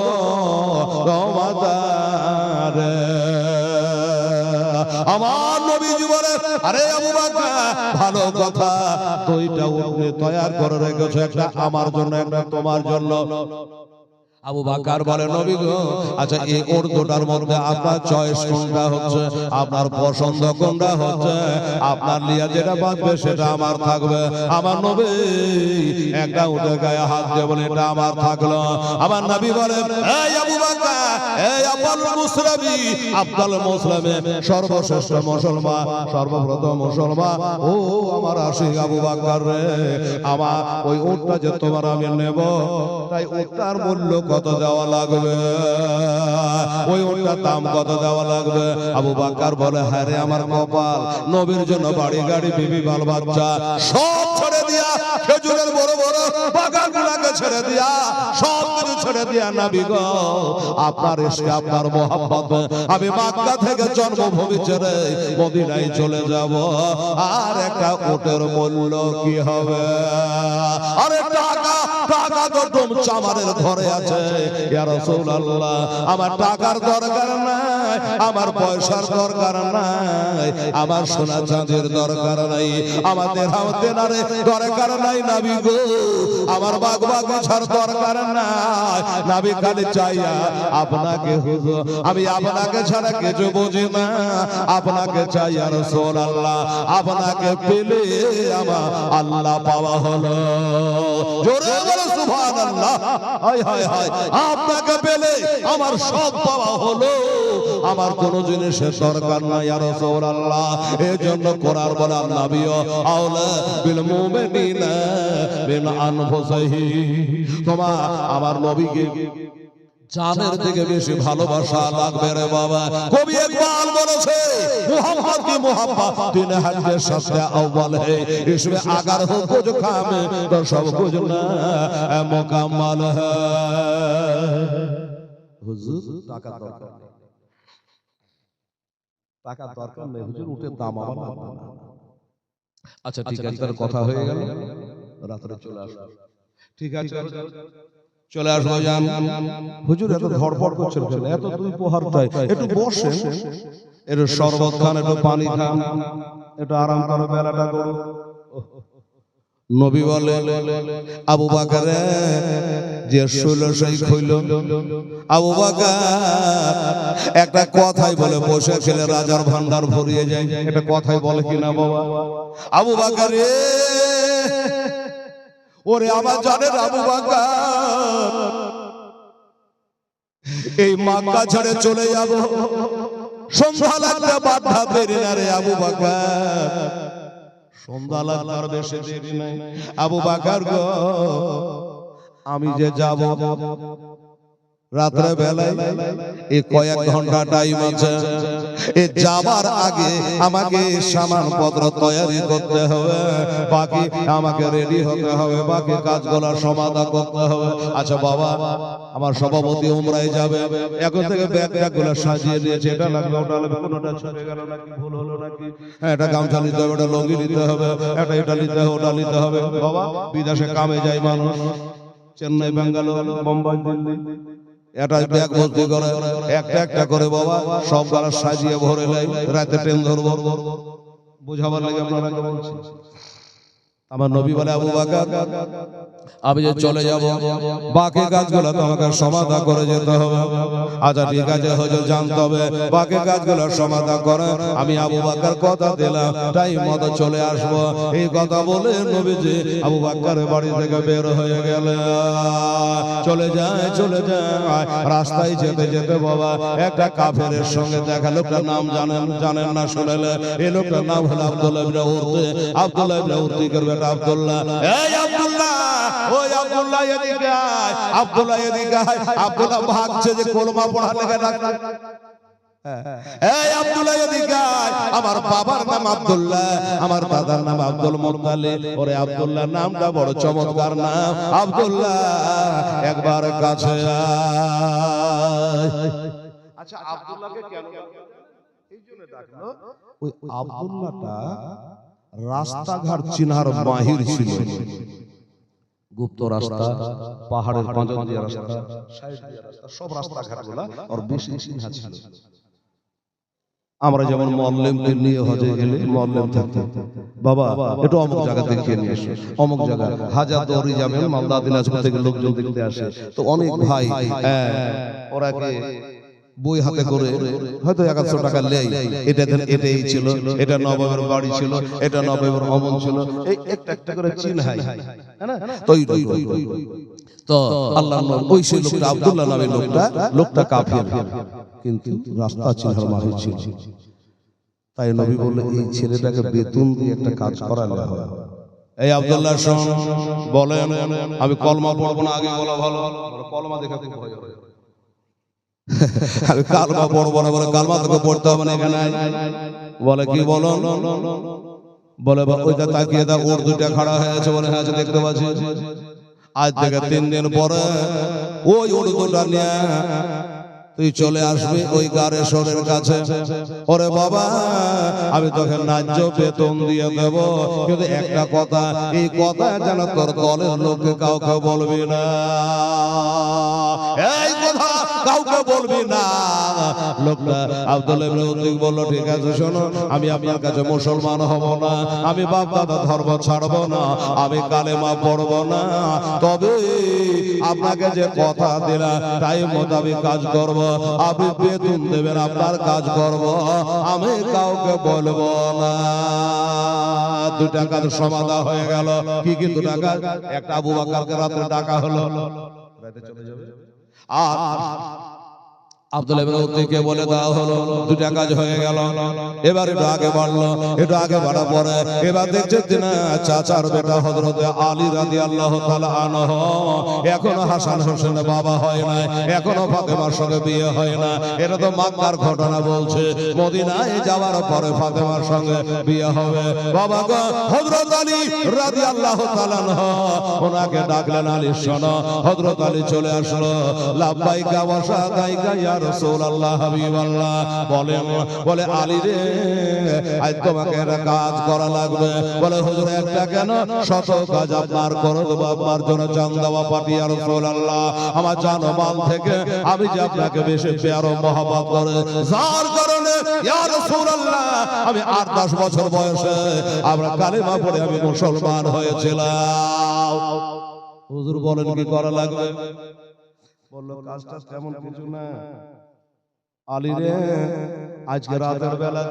তোমার দ্বারে আমার নবী জীবনে আরে আবু বকর ভালো কথা দুইটা উঠে তৈরি করে রেখেছে একটা আমার জন্য একটা তোমার জন্য আবু বকর বলে নবী গো আচ্ছা এই উর্দুটার মধ্যে আপনার চয়েস কোনটা হচ্ছে আপনার পছন্দ কোনটা হচ্ছে আপনার লিয়া যেটা বাঁচবে সেটা আমার থাকবে আমার নবী একটা উঠে গায়ে হাত দিয়ে বলে এটা আমার থাকলো আমার নবী বলে এই আবু বকর এই আব্দুল মুসলিম সর্বশ্রেষ্ঠ মুসলমান সর্বপ্রথম মুসলমান ও আমার আশিক আবু বকর রে আমার ওই উটটা যে তোমার আমি নেব তাই উটটার মূল্য কত দেওয়া লাগবে ওই উটটার দাম কত দেওয়া লাগবে আবু বকর বলে হ্যাঁ রে আমার কপাল নবীর জন্য বাড়ি গাড়ি বিবি বাল বাচ্চা সব ছেড়ে দিয়া খেজুরের বড় বড় বাগানগুলোকে ছেড়ে দিয়া সব কিছু ছেড়ে দিয়া নবী গো আপনার এসে আপনার মোহাম্মত আমি মক্কা থেকে জন্মভূমি ছেড়ে মদিনায় চলে যাব আর একটা উটের মূল্য কি হবে আরে টাকা টাকা তো তুম চামারের ঘরে আছে ইয়া রাসূলুল্লাহ আমার টাকার দরকার নাই আমার পয়সার দরকার নাই আমার সোনা চাঁদের দরকার নাই আমাদের হাওতেনারে দরকার নাই নবী গো আমার বাগবাগাছার দরকার নাই নবী খালি চাইয়া আপনাকে হুজুর আমি আপনাকে ছাড়া কিছু বুঝি না আপনাকে চাই ইয়া রাসূলুল্লাহ আপনাকে পেলে আমার আল্লাহ পাওয়া হলো জোরে বলো সুবহানাল্লাহ হায় হায় হায় আপনাকে পেলে আমার সব পাওয়া হলো আমার কোন জিনিসের দরকার নাই ইয়া রাসূলুল্লাহ এজন্য কোরআন বলে নবী আওলা বিল মুমিনিনা বিন আনফুসিহিম তোমার আমার নবীকে জানের থেকে বেশি ভালোবাসা লাগবে রে বাবা কবি ইকবাল বলেছে মুহাম্মদ কি মোহাম্মত তিন হাদিস সবসে আউয়াল है इसमें अगर हो कुछ काम तो सब कुछ ना मुकम्मल है হুজুর টাকা দরকার টাকা দরকার নেই হুজুর উটের দাম আমার আচ্ছা ঠিক আছে তার কথা হয়ে গেল রাতে চলে আসো ঠিক আছে চলে আসো জান হুজুর এত ধড়ফড় করছেন কেন এত দুই পোহার তাই একটু বসেন একটু শরবত খান একটু পানি খান একটু আরাম করো বেলাটা করো নবী বলে আবু বকর যে 16 সেই খইল আবু বকর একটা কথাই বলে বসে খেলে রাজার ভান্ডার ভরিয়ে যায়। এটা কথাই বলে কিনা বাবা? আবু বকর ওরে আমার জানেন আবু বকর এই মক্কা ছেড়ে চলে যাব, সন্ধ্যা লাগতে বাধা দেরি না রে আবু বকর, সন্ধ্যা লাগতে আর বেশি দেরি নাই। আবু বকর গো আমি যে যাব রাত্রে বেলায় এই কয়েক ঘন্টা টাইম আছে, এই যাবার আগে আমাকে সামান পত্র তৈরি করতে হবে, বাকি আমাকে রেডি হতে হবে, বাকি কাজগুলো সমাধান করতে হবে। আচ্ছা বাবা আমার সভাপতি উমরায় যাবে, এখন থেকে ব্যাগগুলো সাজিয়ে দিয়েছে, এটা লাগবে ওটা লাগবে, কোনটা ছুটে গেল নাকি ভুল হলো নাকি, হ্যাঁ এটা গামছা নিতে হবে, এটা লঙ্গি নিতে হবে, এটা নিতে হবে, ওটা নিতে হবে। বাবা বিদেশে কামে যায় মানুষ, চেন্নাই বেঙ্গালোর বোম্বাই দিল্লি, এটা ব্যাগ ভর্তি করে একটা একটা করে বাবা সব গালা সাজিয়ে ভরে লাই, রাতে ট্রেন ধরবো। বুঝাবার লাগে আপনারা বলছি। আমার নবী বলে আবু বকর আমি যে চলে যাব বাকি কাজগুলো তোমাকে সমাধান করে যেতে হবে। আচ্ছা ঠিক আছে হুজুর জানতে হবে, বাকি কাজগুলো সমাধান করে আমি আবু বকর কথা দিলাম টাইম মতো চলে আসব। এই কথা বলে নবীজি আবু বকরের বাড়ি থেকে বের হয়ে গেল। চলে যায় রাস্তায় যেতে যেতে বাবা একটা কাফেরের সঙ্গে দেখা। লোকটার নাম জানেন না শুনলে, এই লোকটার নাম হলো আব্দুল্লাহ ইবনে উরতি। আব্দুল্লাহ ইবনে উরতি এর বেটা আব্দুল্লাহ। এই আব্দুল্লাহ, ওই আব্দুল্লাহ এদিকে আয়, আব্দুল্লাহ এদিকে আয়। আব্দুল্লাহ ভাগছে যে কলমা পড়া লেগে রাখা। এই আব্দুল্লাহ এদিকে আয়, আমার বাবার নাম আব্দুল্লাহ, আমার দাদার নাম আব্দুল মুত্তালিব। ওরে আব্দুল্লাহ নামটা বড় চমৎকার নাম। আব্দুল্লাহ একবার কাছে আয়। আচ্ছা আব্দুল্লাহকে কেন এই জন্য ডাকলো? ওই আব্দুল্লাহটা রাস্তাঘাট চিনার মাহির ছিল। গুপ্ত রাস্তা, পাহাড়ের পাঁজর দিয়ে রাস্তা, সাইড দিয়ে রাস্তা, সব রাস্তাঘাটগুলো আর বেশি চিনা ছিল। আমরা যেমন মুআল্লিমকে নিয়ে হজে গেলে মুআল্লিম থাকে, বাবা একটু অমুক জায়গা দেখিয়ে নিয়ে এসো, অমুক জায়গা হাজার দৌড়ি যাবেন মালদা দিনাজপুর থেকে লোকজন দেখতে আসে। তো অনেক ভাই ওরা কি বই হাতে করে হয়তো 100 টাকা লেই, এটা দেন, এটাই ছিল, এটা নবাবের বাড়ি ছিল, এটা নবাবের অমন ছিল, এই একটা একটা করে চিনহাই, হ্যাঁ না? তো আল্লাহর নবী ওই সেই লোকটা আব্দুল্লাহ নামে লোকটা কাফের, কিন্তু রাস্তা চিনহার মাহির ছিল। তাই নবী বললেন এই ছেলেটাকে বেতন দিয়ে একটা কাজ করালে হয়। এই আব্দুল্লাহ শোন, বলেন আমি কলমা পড়বো না, আগে বলা ভালো, কলমা দেখে খুব ভয় হয়। আমি কালমা পড়বো না, বলে কালমা তোকে পড়তে হবে না এখানে। বলে কি বলো, বলে ওইটা তাকিয়ে দাও, ওর দুইটা খাড়া হয়ে আছে, বলে হ্যাঁ দেখতে পাচ্ছি। আজ থেকে 3 দিন পরে ওই উর্দুটা নিয়ে তুই চলে আসবি ওই গারেশ্বরের কাছে। ওরে বাবা আমি তোকে ন্যায্য বেতন দিয়ে দেব, কিন্তু একটা কথা, এই কথা যেন তোর দলের লোককে কাউকে বলবি না, এই কথা কাউকে বলবি না। লোকটা আব্দুল্লাহ ইবনে উদ্দিক বলল ঠিক আছে শোনো, আমি আপনার কাছে মুসলমান হব না, আমি বাপ দাদা ধর্ম ছাড়ব না, আমি কালেমা পড়ব না, তবে আপনাকে যে কথা দিলাম টাইম মোতাবেক কাজ করব, আপনি বেতন দেবেন, আপনার কাজ করব, আমি কাউকে বলবো না। 2 টাকার সমাধান হয়ে গেল। কি 2 টাকা? একটা আবু বকরকে রাতে ডাকা হলো, রাতে চলে যাবে। আর আব্দুল্লাহ ইবনে উদ্দিকে বলে দেওয়া হলো, 2 টাকা কাজ হয়ে গেল। এবার একটু আগে বাড়লো, একটু আগে বাড়া পরে এবার দেখছে না চাচার বেটা হযরত আলী রাদিয়াল্লাহু তাআলা আনহু, এখনো হাসান হোসেনের বাবা হয় না, এখনো ফাতেমার সঙ্গে বিয়ে হয় না। এটা তো মক্কার ঘটনা বলছে, মদিনায় যাওয়ার পরে ফাতেমার সঙ্গে বিয়ে হবে। বাবা গো হযরত আলী রাদিয়াল্লাহু তাআলা আনহু ওনাকে ডাকলেন, আলী শোনো। হযরত আলী চলে আসলো, লাব্বাইকা ওয়া সাদাইকা ইয়া রাসূলুল্লাহ হাবিবাল্লাহ বলে আলী রে আজ তোমাকে একটা কাজ করা লাগবে। বলে হুজুর একটা কেন, শত কাজ আপনার করে দেবো, আপনার জন্য জান দেওয়া পাটি ইয়া রাসূলুল্লাহ। আমার জান মাল থেকে আমি যে আপনাকে বেশি প্যার ও মহব্বত করে, যার কারণে ইয়া রাসূলুল্লাহ আমি 8-10 বছর বয়সে আমরা কালেমা পড়ে আমি মুসলমান হয়েছিলাম। হুজুর বলেন কি করা লাগবে? বললো কাজটা তেমন কিছু না, আলী রে আজকে রাতের বেলা,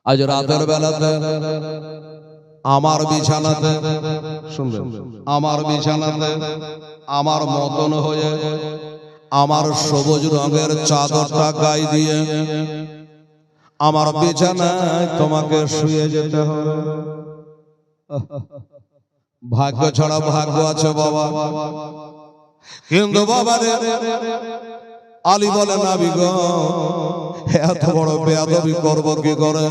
আজ রাতের বেলাতে আমার বিছানাতে, শুনবেন, আমার বিছানাতে আমার মতন হয়ে আমার সবুজ রঙের চাদরটা গায়ে দিয়ে আমার বিছানায় তোমাকে শুয়ে যেতে হবে। ভাগ্য ছাড়া ভাগ্য আছে বাবা, কিন্তু বাবা রে আলী বলে নবী গো এত বড় বেয়াদবি করব কি করে?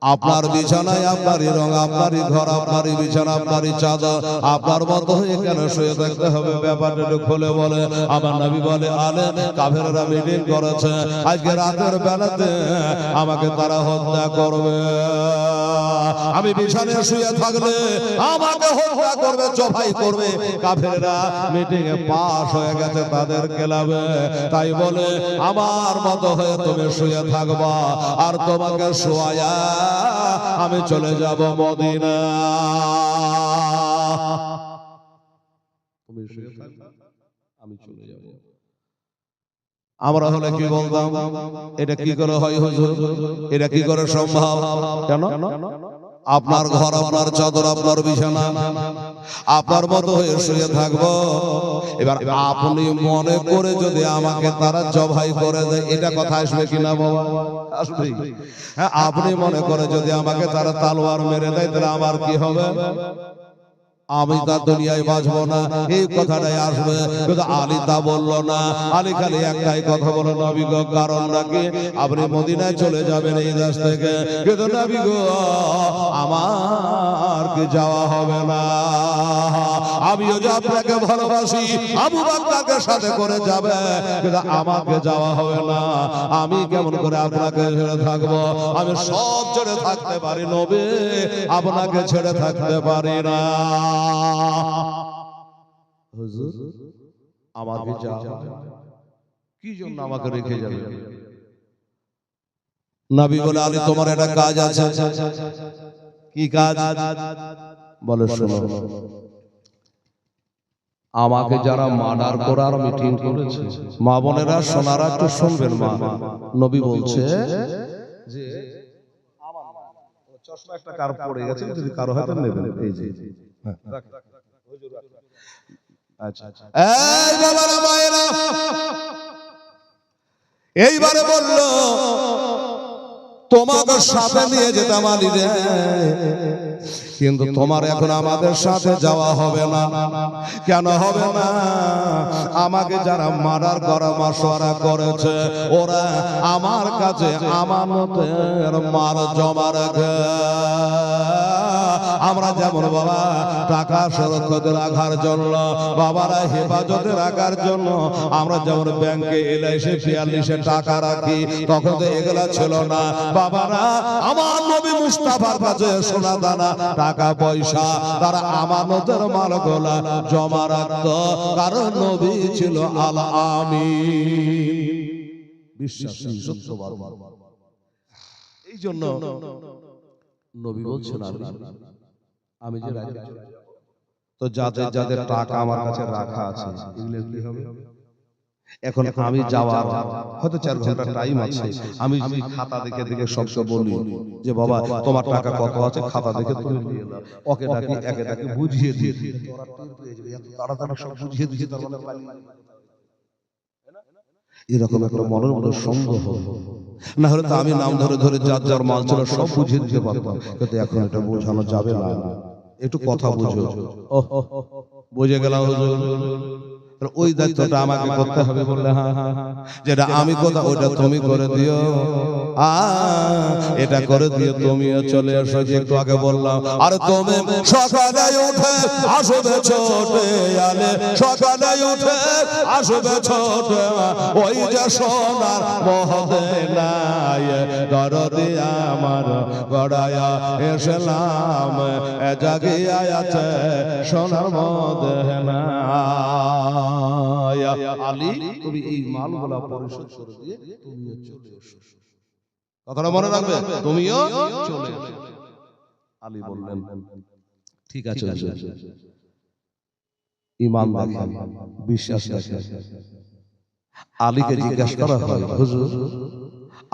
আপনার বিছানায় আপনারই রং, আপনারই ঘর, আপনারই বিছানা, আপনারই চাদর, আপনার মতো হয়ে কেন শুয়ে থাকতে হবে? ব্যাপারটা একটু খুলে বলে। আমার নবী বলে আলে কাফেররা মিটিং করেছে, আজকে রাতের বেলাতে আমাকে তারা হত্যা করবে। আমি বিছানায় শুয়ে থাকলে আমাকে হত্যা করবে, জবাই করবে। কাফেররা মিটিং এ পাস হয়ে গেছে তাদের ক্লাবে, তাই বলে আমার মতো হয়ে তুমি শুয়ে থাকবা, আর তোমাকে শোয়া আমি চলে যাব মদিনা। তুমি শুয়ে থাকবা, আমি চলে যাব। আমরা হলে কি বলতাম? এটা কি করে হয় হুজুর? এটা কি করে সম্ভব? কেন? আপনার ঘর, আপনার চাদর, আপনার বিছানা, আপনার মতো হয়ে শুয়ে থাকবো। এবার আপনি মনে করে যদি আমাকে তারা জবাই করে দেয়, এটা কথা আসবে কিনা বাবা? আসবে। হ্যাঁ, আপনি মনে করে যদি আমাকে তারা তলোয়ার মেরে দেয়, তাহলে আমার কি হবে? আমি তার দুনিয়ায় বাঁচবো না, এই কথাটাই আসবে। কিন্তু আলী তা বললো না। আলী খালি একটাই কথা বলো, নবী গো কারণ নাকি আপনি মদিনায় চলে যাবেন এই দেশ থেকে, কিন্তু নবী গো আমার কি যাওয়া হবে না। আমিও যে আপনাকে ভালোবাসি, আবু বকরকে সাথে করে যাবে, কিন্তু আমাকে যাওয়া হবে না। আমি কেমন করে আপনাকে ছেড়ে থাকবো? আমি সব ছেড়ে থাকতে পারি নবী, আপনাকে ছেড়ে থাকতে পারি না। হুজুর আমাকে যাও, কি জন্য আমাকে রেখে যাবে? নবী বলে আলী তোমার একটা কাজ আছে। কি কাজ? বলে শোনো, আমাকে যারা মার্ডার করার মিটিং করেছে, মা বোনেরা সোনারা একটু শুনবেন। মা নবী বলছে যে আমার চশমা একটা কার পড়ে গেছে, যদি কারো হাতে নেবেন, এই যে আচ্ছা এই বাবারা মায়েরা, এইবারে বললো তোমাকে সাথে নিয়ে যেতাম আলী রে, কিন্তু তোমার এখন আমাদের সাথে যাওয়া হবে না। কেন হবে না? আমাকে যারা মার্ডার করা মাশওয়ারা করেছে, ওরা আমার কাছে আমানতের মাল জমা রাখে। আমরা যেমন বাবা টাকা সুরক্ষিত রাখার জন্য, বাবারা হেফাজতে রাখার জন্য, আমরা যেমন ব্যাংকে এলআইসি ৪২-এ টাকা রাখি, তখন তো এগুলা ছিল না। বাবারা আমার নবী মুস্তাফার কাছে সোনা দানা টাকা পয়সা তারা আমানতের মালগুলা জমা রাখত, কারণ নবী ছিল আল আমিন, বিশ্বাসী সত্যবাদী। এই জন্য নবী বলছেন আমি যে তো যাদের যাদের টাকা আমার কাছে রাখা আছে, এগুলো কি হবে? এখন আমি যাওয়ার হয়তো 4 ঘন্টা টাইম আছে, আমি যদি খাতা দেখে দেখে সবকে বলি যে বাবা তোমার টাকা কত আছে, খাতা দেখে তুমি নিয়ে নাও, ওকে ডাকি একে ডাকি বুঝিয়ে দিই, তোরা টের পেয়ে যাবে, এত তাড়াতাড়ি সব বুঝিয়ে দিয়েছে, তার মানে এরকম একটা মনের মধ্যে সন্দেহ হবে। না হলে তো আমি নাম ধরে ধরে যার যার মাল ছিল সব বুঝিয়ে দিতে পারতাম, কিন্তু এখন এটা বোঝানো যাবে না। একটু কথা বুঝো। বুঝে গেলাম হুজুর, ওই দায়িত্বটা আমাকে করতে হবে। বললে হ্যাঁ হ্যাঁ, যেটা আমি কথা ওটা তুমি করে দিও। এটা করে দিয়ে তুমিও চলে এসো। যে একটু আগে বললাম, আর তুমি সকালে উঠে আসবে ছোটে আলে, সকালে উঠে আসবে ছোটে, ওই যে সোনার মহদেনায় দরদি আমার গড়ায়া এসলাম, জাগিয়া আছে সোনার মহদেনায়। আলী তুমি এই মালগুলা পরিশোধ করে দিয়ে তুমিও চলে এসো। কথাটা মনে রাখবে, তুমিও চলে এসো। আলী বললেন ঠিক আছে। ঈমান দেখেন, বিশ্বাস দেখেন। আলীকে জিজ্ঞাসা করা হয়, হুজুর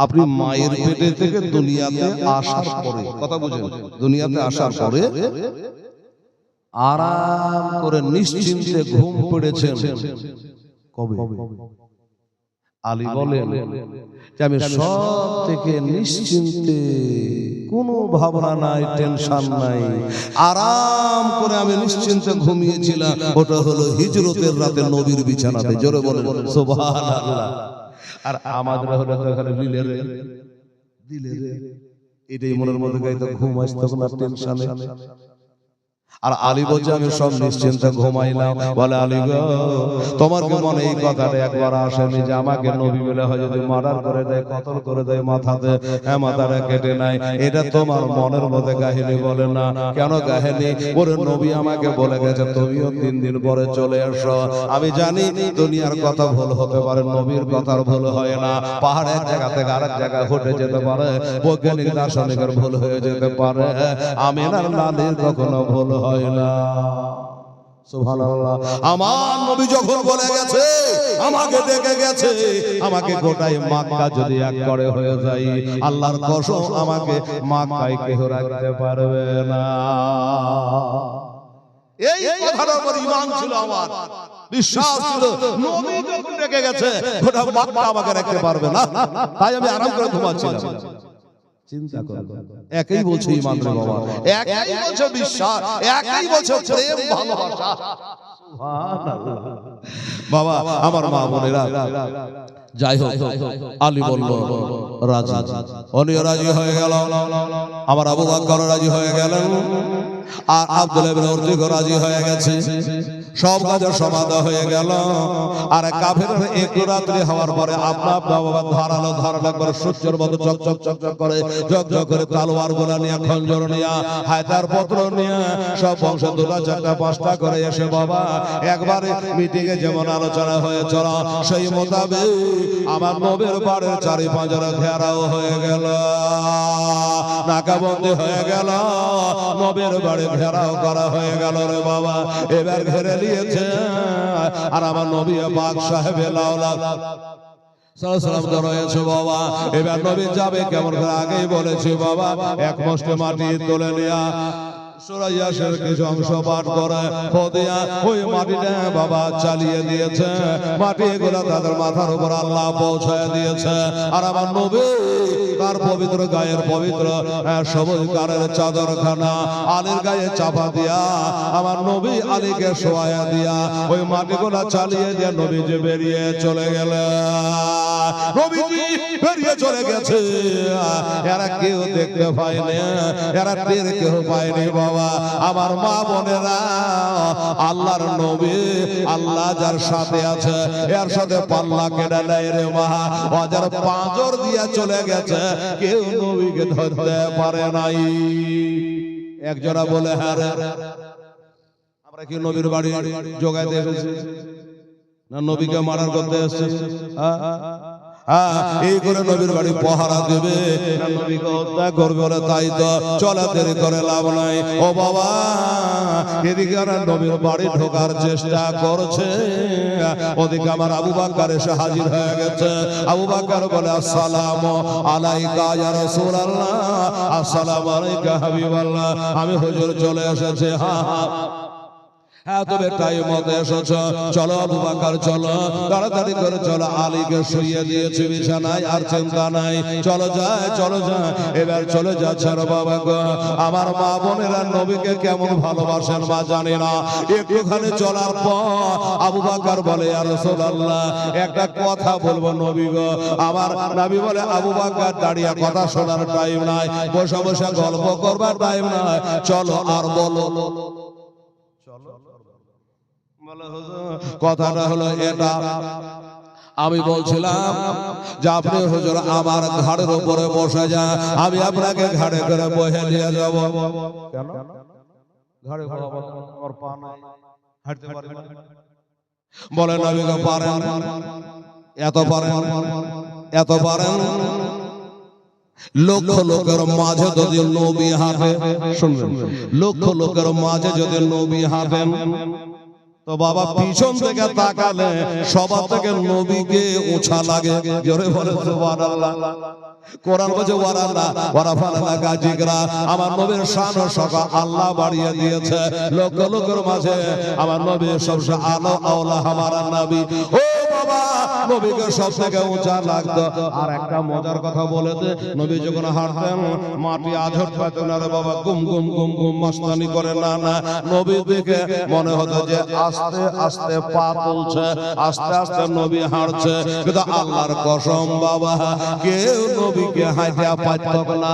আপনি মায়ের পেটে থেকে দুনিয়াতে আসার পরে, কথা বুঝেন, দুনিয়াতে আসার পরে আরাম করে নিশ্চিন্তে ঘুম পড়েছেন কবে? আলী বলেন যে আমি সব থেকে নিশ্চিন্তে, কোনো ভাবনা নাই, টেনশন নাই, আরাম করে আমি নিশ্চিন্তে ঘুমিয়েছিলাম। ওটা হলো হিজরতের রাতে নবীর বিছানাতে। জোরে বলেন সুবহানাল্লাহ। আর আমাদের হলো তখন দিলের এটাই মনের মধ্যে গাইতে ঘুম আসতো না, টেনশনে। আর আলী বলছে আমি সব নিশ্চিন্তে ঘুমাইলাম। বলে আলী গো, তোমার কি মনে এই কথাটা একবার আসেনি যে আমাকে নবী বলে হয় যদি মার্ডার করে দেয়, কতল করে দেয়, মাথাতে মাথাটা কেটে নাই, এটা তোমার মনের মধ্যে কাহিনী বলে না? কেন কাহিনী? ওরে নবী আমাকে বলে গেছে তুমিও 3 দিন পরে চলে এসো। আমি জানি দুনিয়ার কথা ভুল হতে পারে, নবীর কথার ভুল হয় না। পাহাড় এক জায়গা থেকে আরেক জায়গায় হটে যেতে পারে, বৈজ্ঞানিক দার্শনিকের ভুল হয়ে যেতে পারে, আমিনার লালের কখনো ভুল হয় না। সুবহানাল্লাহ। আমার নবী যখন বলে গেছে, আমাকে ডেকে গেছে, আমাকে গোটাই মক্কা যদি এক করে হয়ে যায়, আল্লাহর কসম আমাকে মক্কায় কেউ রাখতে পারবে না। এই কথার উপর ঈমান ছিল আমার, বিশ্বাস ছিল। নবী যখন ডেকে গেছে, গোটা মক্কা আমাকে রাখতে পারবে না, তাই আমি আরাম করে ঘুমাচ্ছিলাম। চিন্তা করো, একই বলছে ঈমান রে বাবা, একই বলছে বিশ্বাস, একই বলছে প্রেম ভালোবাসা। সুবহানাল্লাহ। বাবা আমার মা বোনেরা, যাই হোক আলী বলল রাজি, উনিও রাজি হয়ে গেল। আমার আবু বকর রাজি হয়ে গেলেন, আর আব্দুল্লাহ ইবনে উরতিক রাজি হয়ে গেছে। সব কাজের সমাধা হয়ে গেল। আর কাফেরের একটু রাত্রি হওয়ার পরে আপনা আপনা বাবা ধারালো একবার সূর্যের মতো চকচক চকচক করে, ঝকঝক করে তলোয়ার গোলা নিয়ে, খঞ্জর নিয়ে, হায়দার পত্র নিয়ে, সব বংশ 2টা 4টা 5টা করে এসে বাবা একবারে মিটিংয়ে যেমন আলোচনা হয়েছিল সেই মোতাবেক আমার নবীর বাড়ির চারিপাঁচরা ঘেরাও হয়ে গেল, নাকাবন্দি হয়ে গেল, নবীর বাড়ি ঘেরাও করা হয়ে গেল রে বাবা। এবার ঘেরে নিয়েছে, আর আমার নবী পাক সাহেব লাউলা সালাম তো রয়েছে বাবা। এবার নবী যাবে কেমন করে? আগেই বলেছি বাবা, এক মুষ্টি মাটি তুলে নিয়া সুরাইয়াসের কিছু অংশ পাঠ করে খোদিয়া ওই মাটিটা বাবা চালিয়ে দিয়েছে। মাটিগুলো তাদের মাথার উপর আল্লাহ পৌঁছায় দিয়েছে। আর আমার নবী তার পবিত্র গায়ের পবিত্র সবুজ কারের চাদরখানা আলীর গায়ে চাপা দিয়া, আমার নবী আলীকে শোয়া দিয়া ওই মাটিগুলো চালিয়ে দিয়ে নবীজি বেরিয়ে চলে গেলেন। নবীজি বেরিয়ে চলে গেছে, এরা কেউ দেখতে পায়নি, এরা টের কেউ পায়নি বাবা। আমার মা বোনেরা, আল্লাহর নবী আল্লাহ যার সাথে আছে এর সাথে পাল্লা কেটে নেয় রে মা। যার পাঁজর দিয়া চলে গেছে, কেউ নবীকে ধরতে পারে নাই। একজনা বলে হ্যাঁ রে, আমরা কি নবীর বাড়ি জোগাইতে এসেছি না নবীকে মারার করতে এসেছি? এই করে নবীর বাড়ি পহারা দেবে, নবীকে হত্যা করবে বলে, তাই তো চলা দেরি করে লাভ নাই। ও বাবা, এদিকে নবীর বাড়ি ঢোকার চেষ্টা করছে, ওদিকে আমার আবু বকর এসে হাজির হয়ে গেছে। আবু বকর বলে আসসালামু আলাইকা ইয়া রাসূলুল্লাহ, আসসালামু আলাইকা হাবিবাল্লাহ, আমি হুজুর চলে এসেছি। হ্যাঁ তুমি টাইম মতো এসেছো, চলো আবু বকর চলো, তাড়াতাড়ি করে চলো, আলীকে শুইয়ে দিয়েছি বিছানায়, আর চিন্তা নাই, চলো যায় চলো যায়। এবার চলে যাচ্ছে রে বাবা গো। আমার মা বোনেরা নবীকে কেমন ভালোবাসেন মা জানি না। একটুখানি চলার পর আবু বকর বলে ইয়া রাসূলুল্লাহ একটা কথা বলবো নবী গো। আমার নবী বলে আবু বকর দাঁড়িয়ে কথা শোনার টাইম নাই, বসে বসে গল্প করবার টাইম নাই, চলো আর বলো। কথাটা হলো এটা, আমি বলছিলাম যে আপনি হুজুর আমার ঘাড়ের উপরে বসে যান, আমি আপনাকে ঘাড়ে করে বসে নিয়ে যাব। কেন ঘাড়ে আমার পা নাই, হাঁটতে পারি না? বলে নবী গো পারেন, এত পারেন, এত পারেন। লক্ষ লোকের মাঝে যদি নবী হাঁটে, শুনবেন, লক্ষ লোকের মাঝে যদি নবী হাঁটেন তো বাবা পিছন থেকে তাকালে সবার থেকে নবীকে উঁচা লাগে। জোরে বলে সুবহানাল্লাহ। কোরআন বলে ওয়ারাল্লাহ ওয়ারাফানা গাজিকরা, আমার নবীর শান ও শোভা আল্লাহ বাড়িয়ে দিয়েছে। লক্ষ লোকের মাঝে আমার নবী সবচেয়ে আলো আওলা হামারা নবী। ও বাবা নবীকে সব থেকে উঁচা লাগতো। আর একটা মজার কথা বলেছে, নবী যখন হাঁটতেন মাটি আঝট পাইতো না রে বাবা, গুম গুম গুম গুম মাস্তানি করে না না, নবী দেখে মনে হতো যে আস্তে আস্তে পা তুলছে, আস্তে আস্তে নবী হাঁটছে। কিন্তু আল্লাহর কসম বাবা কেউ নবীকে হাঁটা পাইতো না,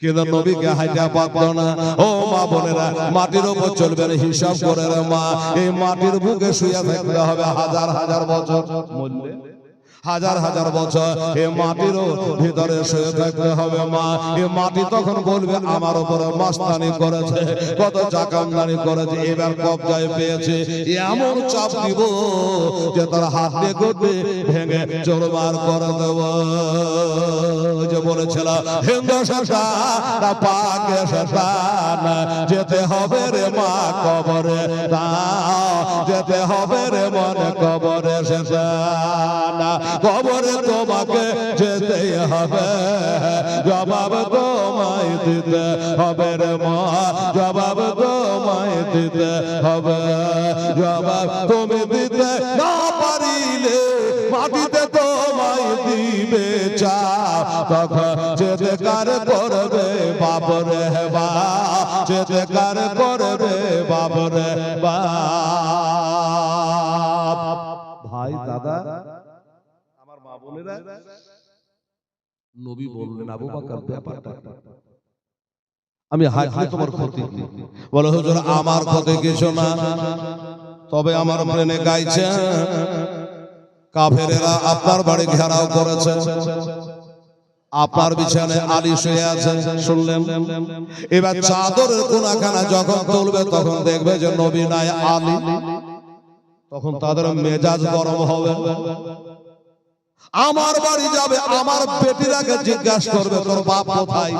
কিন্তু নবীকে হাঁটা পারতো না। ও মা বোনেরা, মাটির উপর চলবে না, হিসাব করে রে মা, এই মাটির বুকে শুয়ে থাকতে হবে হাজার হাজার বছর, হাজার হাজার বছর এই মাটির ভিতরে শুয়ে থাকতে হবে মা। এই মাটি তখন বলবে আমার উপরে মাস্তানি করেছে, কত চাকামদানি করেছে, এবার কবজায় পেয়েছে, এমন চাপ দিব যে তার হাত দিয়ে করবে ভেঙে চোরমার করে দেব। যে বলেছিল হিন্দু শাসন পাকে শাসন, যেতে হবে রে মা কবরে, তা যেতে হবে রে মনে কবরে শাসন, কবরে তোমাকে যেতে হবে, জবাব তোমায় দিতে হবে রে মা, জবাব তোমায় দিতে হবে, জবাব তুমি দিতে না পারিলে মাটিতে তোমায় দিবে চাপ, তখন যেতে কার করবে বাবরে বা, যেতে কার করবে বাবরে বা। ভাই দাদা নবী বললেন আবু বকর ব্যাপারটা আমি হাঁটলে তোমার ক্ষতি, বলে হুজুর আমার ক্ষতি কিছু না, তবে আমার মনে গাইছে কাফেরেরা আপনার বাড়ি ঘেরাও করেছে, আপনার বিছানায় আলী শুয়ে আছে, শুনলেন? এবার চাদরের কোনাখানা যখন তুলবে তখন দেখবে যে নবী নাই আলী, তখন তাদের মেজাজ গরম হবে, আমার বাড়ি যাবে, আমার বেটিরাকে জিজ্ঞাসা করবে তোর বাপ কোথায়,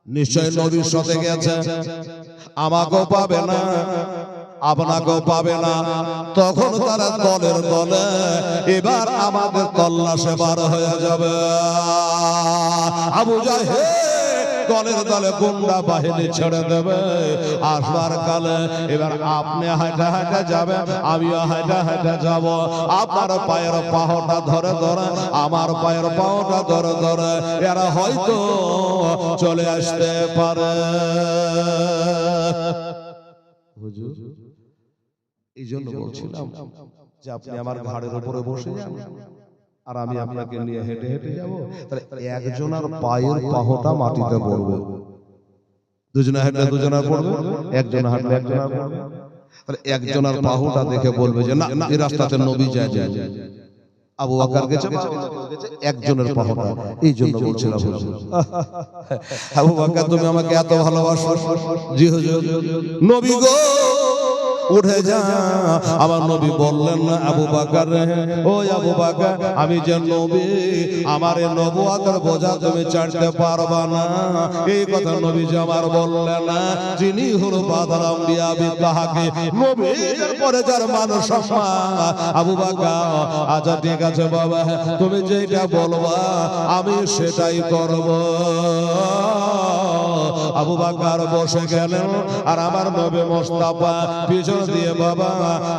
নিশ্চয় নবীর সাথে গেছে, আমাকেও পাবে না আপনাকেও পাবে না, তখন তারা দলের দলে এবার আমাদের তল্লাশে বার হয়ে যাবে। আবু জাহেল দলের দলে গুন্ডা বাহিনী ছেড়ে দেবে, আসবার কালে এবার আপনি হাঁটা হাঁটা যাবে, আমিও হাঁটা হাঁটা যাব, আপনার পায়ের পাহটা ধরে ধরে আমার পায়ের পাহটা ধরে ধরে এরা হয়তো চলে আসতে পারে। হুজুর এই জন্য বলছিলাম যে আপনি আমার ঘাড়ের উপরে বসে যান আর আমি আপনাকে নিয়ে হেঁটে হেঁটে যাব, তাহলে একজনের পায়ের পাহটা মাটিতে পড়বে, দুজনে হাঁটলে দুজনের পড়বে, একজন হাঁটলে একজনের পড়বে, তাহলে একজনের পাহটা দেখে বলবে যে না এই রাস্তাতে নবী যায় যায়। আবু বকর গেছে একজনের পাহটা, এই জন্য বলছিলাম আবু বকর তুমি আমাকে এত ভালোবাসো, জি হুজুর। নবী গো উঠে যা, আমার নবী বললেন না আবু বকর ও আবু বকর আমি যে নবী, আমার এই নবুয়তের বোঝা তুমি চড়তে পারবা না, এই কথা নবী যে আমার বললেন না, যিনি হলো বাদর আম্বিয়া বিল্লাহকে, নবীর পরে যার মানুষ সম্মান আবু বকর। আচ্ছা ঠিক আছে বাবা, তুমি যেটা বলবা আমি সেটাই করব। আবু বকর বসে গেলেন আর আমার নবী মুস্তাফা পিছন দিয়ে বাবা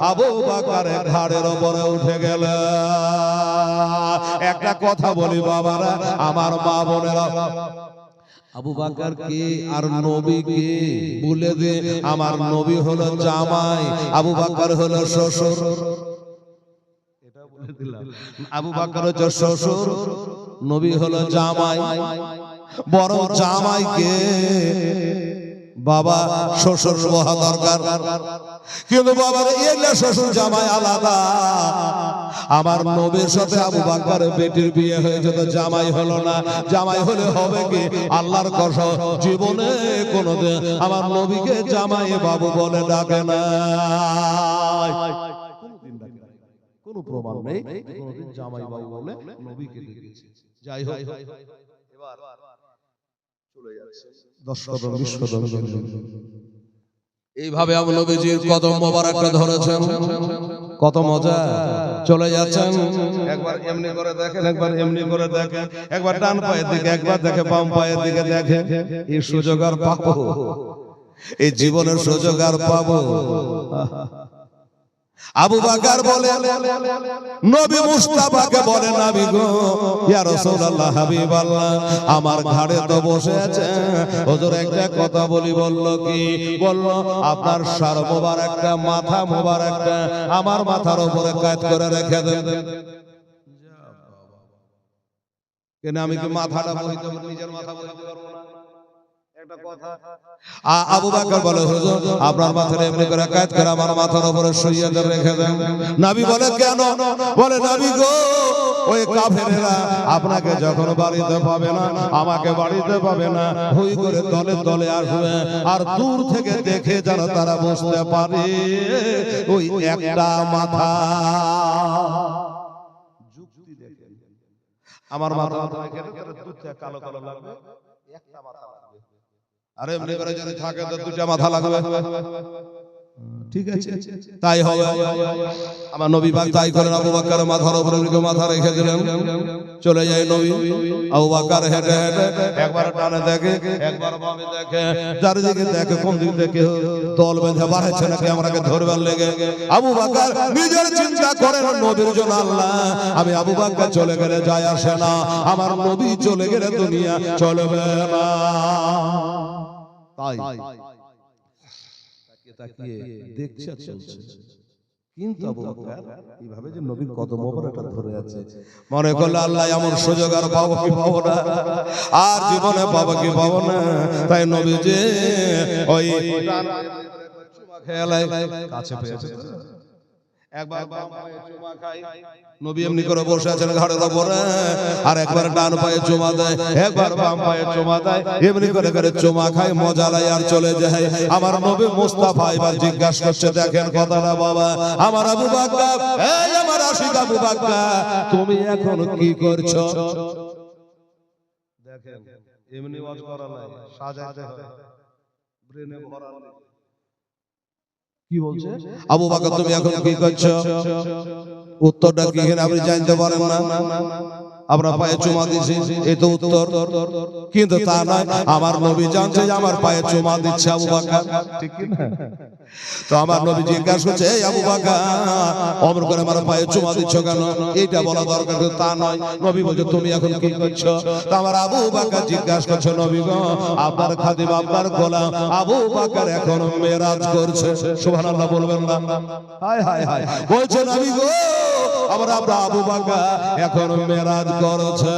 আবু বকরের ঘাড়ের উপরে উঠে গেলেন। একটা কথা বলি বাবারা, আমার মা বোনেরা, আবু বকর কে আর নবী কে বলে দে। আমার নবী হলো জামাই, আবু বকর হলো শ্বশুর। এটা বলে দিলাম, আবু বকর হচ্ছে শ্বশুর, নবী হলো জামাই। বরং জামাইকে বাবা শ্বশুর হওয়া দরকার, কিন্তু বাবার এই না শ্বশুর জামাই আলাদা। আমার নবীর সাথে আবু বকরের বেটির বিয়ে হয়েছে তো জামাই হলো না। জামাই হলে হবে কি, আল্লাহর কসম জীবনে কোনোদিন আমার নবীকে জামাই বাবু বলে ডাকে না, কোনো প্রমাণ নেই কোনোদিন জামাই বাবু বলে নবীকে ডেকেছে। যাই হোক, এবার চলে যাচ্ছে 10 কদম 20 কদম। এইভাবে আবু নবীজির কদম মোবারকটা ধরেছেন, কত মজা। চলে যাচ্ছেন, একবার এমনি করে দেখেন, একবার এমনি করে দেখেন, একবার ডান পায়ের দিকে, একবার দেখে বাম পায়ের দিকে দেখেন। এই সুযোগ আর পাবো, এই জীবনের সুযোগ আর পাবো? আবু বকর বলে নবী মুস্তাফাকে বলে, নবী গো, ইয়া রাসূলুল্লাহ, হাবিবাল্লাহ, আমার ঘাড়ে তো বসে আছে হুজুর, একটা কথা বলি। বলল কি? বলল আপনার সার মোবারকটা, মাথা মোবারকটা আমার মাথার উপরে কাজ করে রেখে দেন। কেন আমি কি মাথাটা বইতে নিজের মাথা বইতে পারবো না? একটা কথা। আবু বকর বলে, হুজুর আপনার মাথার এমনি করে কাজ করে আমার মাথার উপরে শুইয়ে রেখে দেন। নবী বলে, কেন? বলে, নবী গো, ওই কাফেরেরা আপনাকে যখন বাড়িতে পাবে না, আমাকে বাড়িতে পাবে না, হুই করে দলে দলে আসবে, আর দূর থেকে দেখে যেন তারা বুঝতে পারে ওই একটা মাথা। যুক্তি দেখে আমার মাথা কালো কালো লাগবে, একটা মাথা লাগবে, আর এমনি করে যদি থাকে তো দুটা মাথা লাগবে। ঠিক আছে, তাই হবে। আমার নবী পাক তাই করেন, আবু বকরের মাথার উপরে মাথা রেখে দিলেন। চলে যায় নবী। আবু বকর হেঁটে হেঁটে একবার ডানে দেখে, একবার বামে দেখে, চারিদিকে দেখে, কোন দিক থেকে দল বেঁধে বাড়াচ্ছে নাকি আমাকে ধরবার লেগে। আবু বকর নিজের চিন্তা করেন, নবীর জন্য আল্লাহ, আমি আবু বকর চলে গেলে যায় আসে না, আমার নবী চলে গেলে দুনিয়া চলবে না। তাই তাকিয়ে দেখছে চলছে। কিন্তু আবু বকর এইভাবে যে নবীর কদম মোবারকটা ধরে আছে, মনে করলে আল্লাহ এমন সুযোগ আর পাবো কি পাবো না, আর জীবনে পাবো কি পাবো না। তাই নবী যে ওই খেলায় কাছে পেয়েছে, একবার বাম পায়ে চুমা খায়, নবী এমনি করে বসে আছেন ঘাড়ের উপরে, আর একবার ডান পায়ে চুমা দেয়, একবার বাম পায়ে চুমা দেয়, এমনি করে করে চুমা খায়, মজা লাই আর চলে যায়। আমার নবী মুস্তাফা এবার জিজ্ঞাসা করছে, দেখেন কথাটা বাবা, আমার আবু বকর, এই আমার আশিক আবু বকর, তুমি এখন কি করছো? দেখেন, এমনি ওয়াজ করা নাই, সাজাতে হয়, ব্রেনে ভরা নাই। কি বলছে? আবু বকর তুমি এখন কি করছো? উত্তরটা কি আপনি জানতে পারেন না? আমরা পায়ে চুমা দিছি, এই তো উত্তর। কিন্তু তা নয়, আমার নবী জানছে যে আমার পায়ে চুমা দিচ্ছে আবু বকর, ঠিক কি না? তো আমার নবী জিজ্ঞাসা করছে, এই আবু বকর, অমর করে আমার পায়ে চুমা দিচ্ছ কেন? এইটা বলা দরকার, তা নয়। নবী বলছে তুমি এখন কি করছো? তো আমার আবু বকর জিজ্ঞাসা করছে, নবী গো, আপনার খাদিম, আপনার গোলাম আবু বকর এখন মেরাজ করছে। সুবহানাল্লাহ বলবেন না? হায় হায় হায়। বলছে নবী গো, আমরা আবু বকর এখন মেরাজ করছে,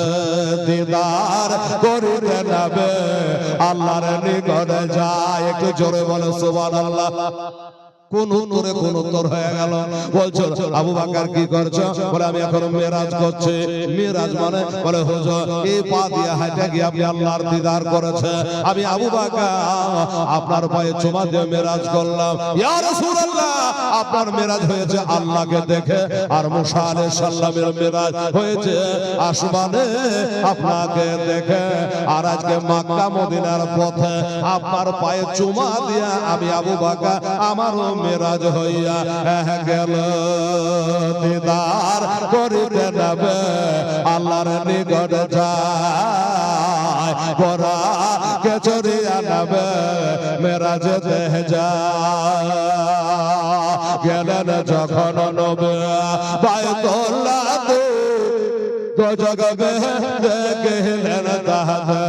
দিদার করিতে যাবে, আল্লাহর নিকটে যায়। একটু জোরে বলে সুবহানাল্লাহ। কোন উত্তরে কোন উত্তর হয়ে গেল। বলছো আবু বকর কি করছো? বলে আমি এখন মেরাজ করছি। মেরাজ মানে বলে হুজুর এই পা দিয়ে হাঁটে গিয়ে আপনি আল্লাহর দিদার করেছে, আমি আবু বকর আপনার পায়ে চুমা দিয়ে মেরাজ করলাম। ইয়া রাসূলুল্লাহ, আপনার মেরাজ হয়েছে আল্লাহকে দেখে, আর মুসা আলাইহিস সালামের মেরাজ হয়েছে আসমানে আপনাকে দেখে। আর আজকে মক্কা মদিনার পথে আপনার পায়ে চুমা দিয়ে আমি আবু বকর আমারও মেরাজ হইয়া গেল, দিদার করিতে যাবে, আল্লাহর নিকট যায়, বড়া কেচরিয়া নবে মেরাজেতে যা গেলেন যখন নবে বায়তুল্লাহতে তো জগবে দেখলেন তাহাতে